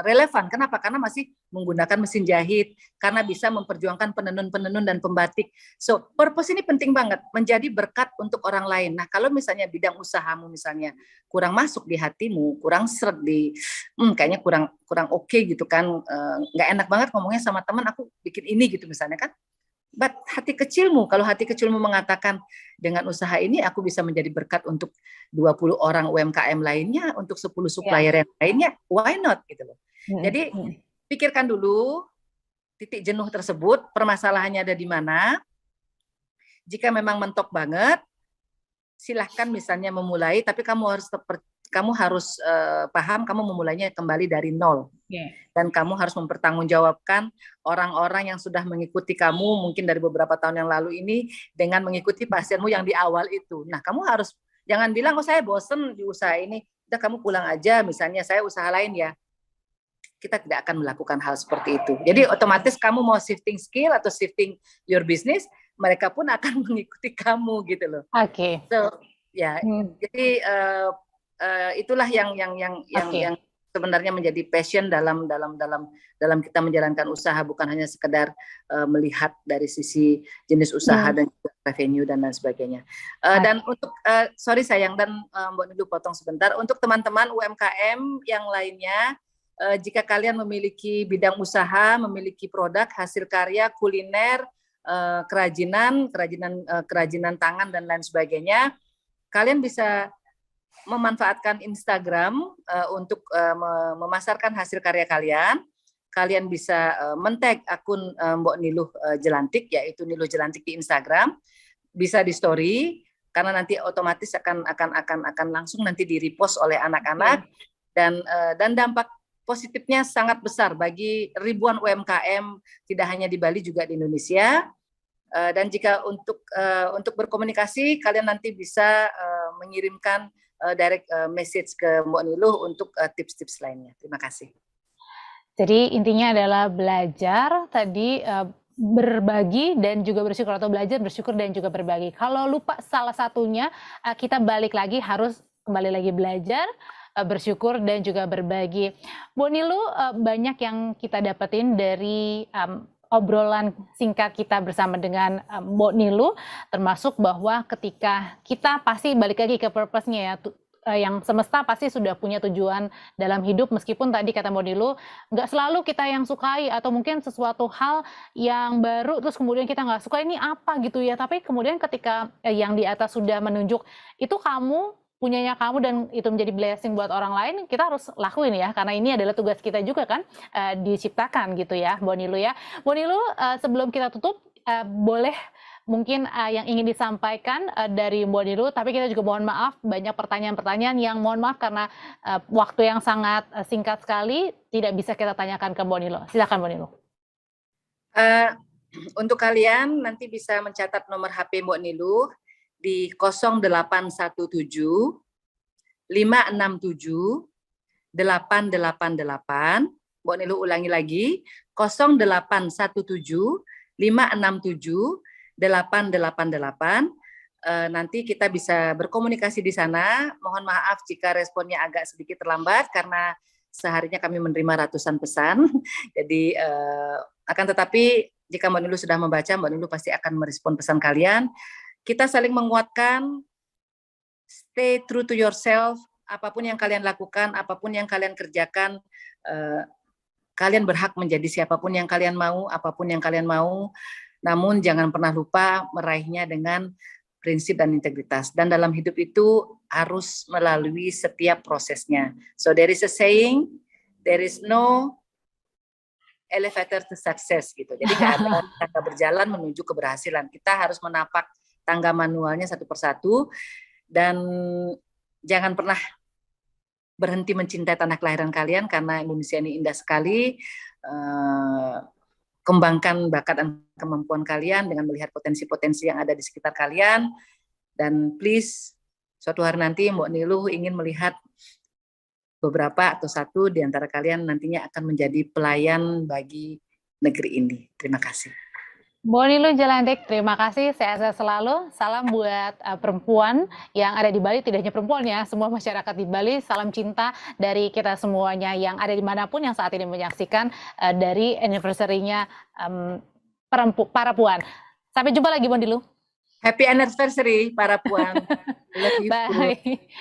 relevan. Kenapa? Karena masih menggunakan mesin jahit, karena bisa memperjuangkan penenun-penenun dan pembatik. So, purpose ini penting banget, menjadi berkat untuk orang lain. Nah, kalau misalnya bidang usahamu misalnya kurang masuk di hatimu, kurang seret di, kayaknya kurang oke gitu kan, nggak enak banget ngomongnya sama teman, aku bikin ini gitu misalnya kan. But hati kecilmu, kalau hati kecilmu mengatakan dengan usaha ini aku bisa menjadi berkat untuk 20 orang UMKM lainnya, untuk 10 supplier yang lainnya, why not gitu loh. Jadi pikirkan dulu titik jenuh tersebut, permasalahannya ada di mana. Jika memang mentok banget, silahkan misalnya memulai, tapi kamu harus paham kamu memulainya kembali dari nol. Dan kamu harus mempertanggungjawabkan orang-orang yang sudah mengikuti kamu mungkin dari beberapa tahun yang lalu ini dengan mengikuti pasienmu yang di awal itu. Nah, kamu harus jangan bilang, oh saya bosen di usaha ini, udah kamu pulang aja, misalnya saya usaha lain ya. Kita tidak akan melakukan hal seperti itu. Jadi otomatis kamu mau shifting skill atau shifting your business, mereka pun akan mengikuti kamu gitu loh. Oke. So, ya, jadi itulah yang sebenarnya menjadi passion dalam kita menjalankan usaha, bukan hanya sekedar melihat dari sisi jenis usaha dan juga revenue dan lain sebagainya. Dan untuk sorry sayang dan Mbak Nilu potong sebentar, untuk teman-teman UMKM yang lainnya, jika kalian memiliki bidang usaha, memiliki produk, hasil karya, kuliner, kerajinan tangan dan lain sebagainya, kalian bisa memanfaatkan Instagram untuk memasarkan hasil karya kalian. Kalian bisa men-tag akun Mbok Niluh Jelantik, yaitu Niluh Jelantik di Instagram. Bisa di story, karena nanti otomatis akan langsung nanti di-repost oleh anak-anak. Dan dampak positifnya sangat besar bagi ribuan UMKM, tidak hanya di Bali juga di Indonesia. Dan jika untuk berkomunikasi, kalian nanti bisa mengirimkan direct message ke Mbak Niluh untuk tips-tips lainnya. Terima kasih. Jadi intinya adalah belajar tadi, berbagi dan juga bersyukur, atau belajar, bersyukur dan juga berbagi. Kalau lupa salah satunya, kita balik lagi, harus kembali lagi belajar, bersyukur dan juga berbagi. Mbak Niluh, banyak yang kita dapetin dari obrolan singkat kita bersama dengan Mbok Niluh, termasuk bahwa ketika kita pasti balik lagi ke purpose-nya ya, yang semesta pasti sudah punya tujuan dalam hidup, meskipun tadi kata Mbok Niluh, nggak selalu kita yang sukai, atau mungkin sesuatu hal yang baru, terus kemudian kita nggak suka ini apa gitu ya, tapi kemudian ketika yang di atas sudah menunjuk, itu punyanya kamu dan itu menjadi blessing buat orang lain, kita harus lakuin ya, karena ini adalah tugas kita juga kan, diciptakan gitu ya, Mbok Niluh ya. Mbok Niluh, sebelum kita tutup, boleh mungkin yang ingin disampaikan dari Mbok Niluh, tapi kita juga mohon maaf, banyak pertanyaan-pertanyaan yang mohon maaf karena waktu yang sangat singkat sekali, tidak bisa kita tanyakan ke Mbok Niluh. Silakan Mbok Niluh. Untuk kalian nanti bisa mencatat nomor HP Mbok Niluh di 0817 567 888. Mbok Niluh ulangi lagi, 0817 567 888. Nanti kita bisa berkomunikasi di sana. Mohon maaf jika responnya agak sedikit terlambat karena seharinya kami menerima ratusan pesan. Jadi akan tetapi jika Mbak Nilu sudah membaca, Mbak Nilu pasti akan merespon pesan kalian. Kita saling menguatkan, stay true to yourself, apapun yang kalian lakukan, apapun yang kalian kerjakan, kalian berhak menjadi siapapun yang kalian mau, apapun yang kalian mau, namun jangan pernah lupa meraihnya dengan prinsip dan integritas. Dan dalam hidup itu harus melalui setiap prosesnya. So there is a saying, there is no elevator to success gitu. Jadi nggak ada tangga berjalan menuju keberhasilan. Kita harus menapak tangga manualnya satu persatu, dan jangan pernah berhenti mencintai tanah kelahiran kalian, karena Indonesia ini indah sekali. Kembangkan bakat dan kemampuan kalian dengan melihat potensi-potensi yang ada di sekitar kalian. Dan please, suatu hari nanti Mbak Nilu ingin melihat beberapa atau satu di antara kalian nantinya akan menjadi pelayan bagi negeri ini. Terima kasih. Mbak Nilu Jelantik, terima kasih, sehat-sehat selalu. Salam buat perempuan yang ada di Bali, tidak hanya perempuan ya, semua masyarakat di Bali. Salam cinta dari kita semuanya yang ada dimanapun yang saat ini menyaksikan dari anniversary-nya para puan. Sampai jumpa lagi Mbak Nilu. Happy anniversary para puan. Love you. Bye.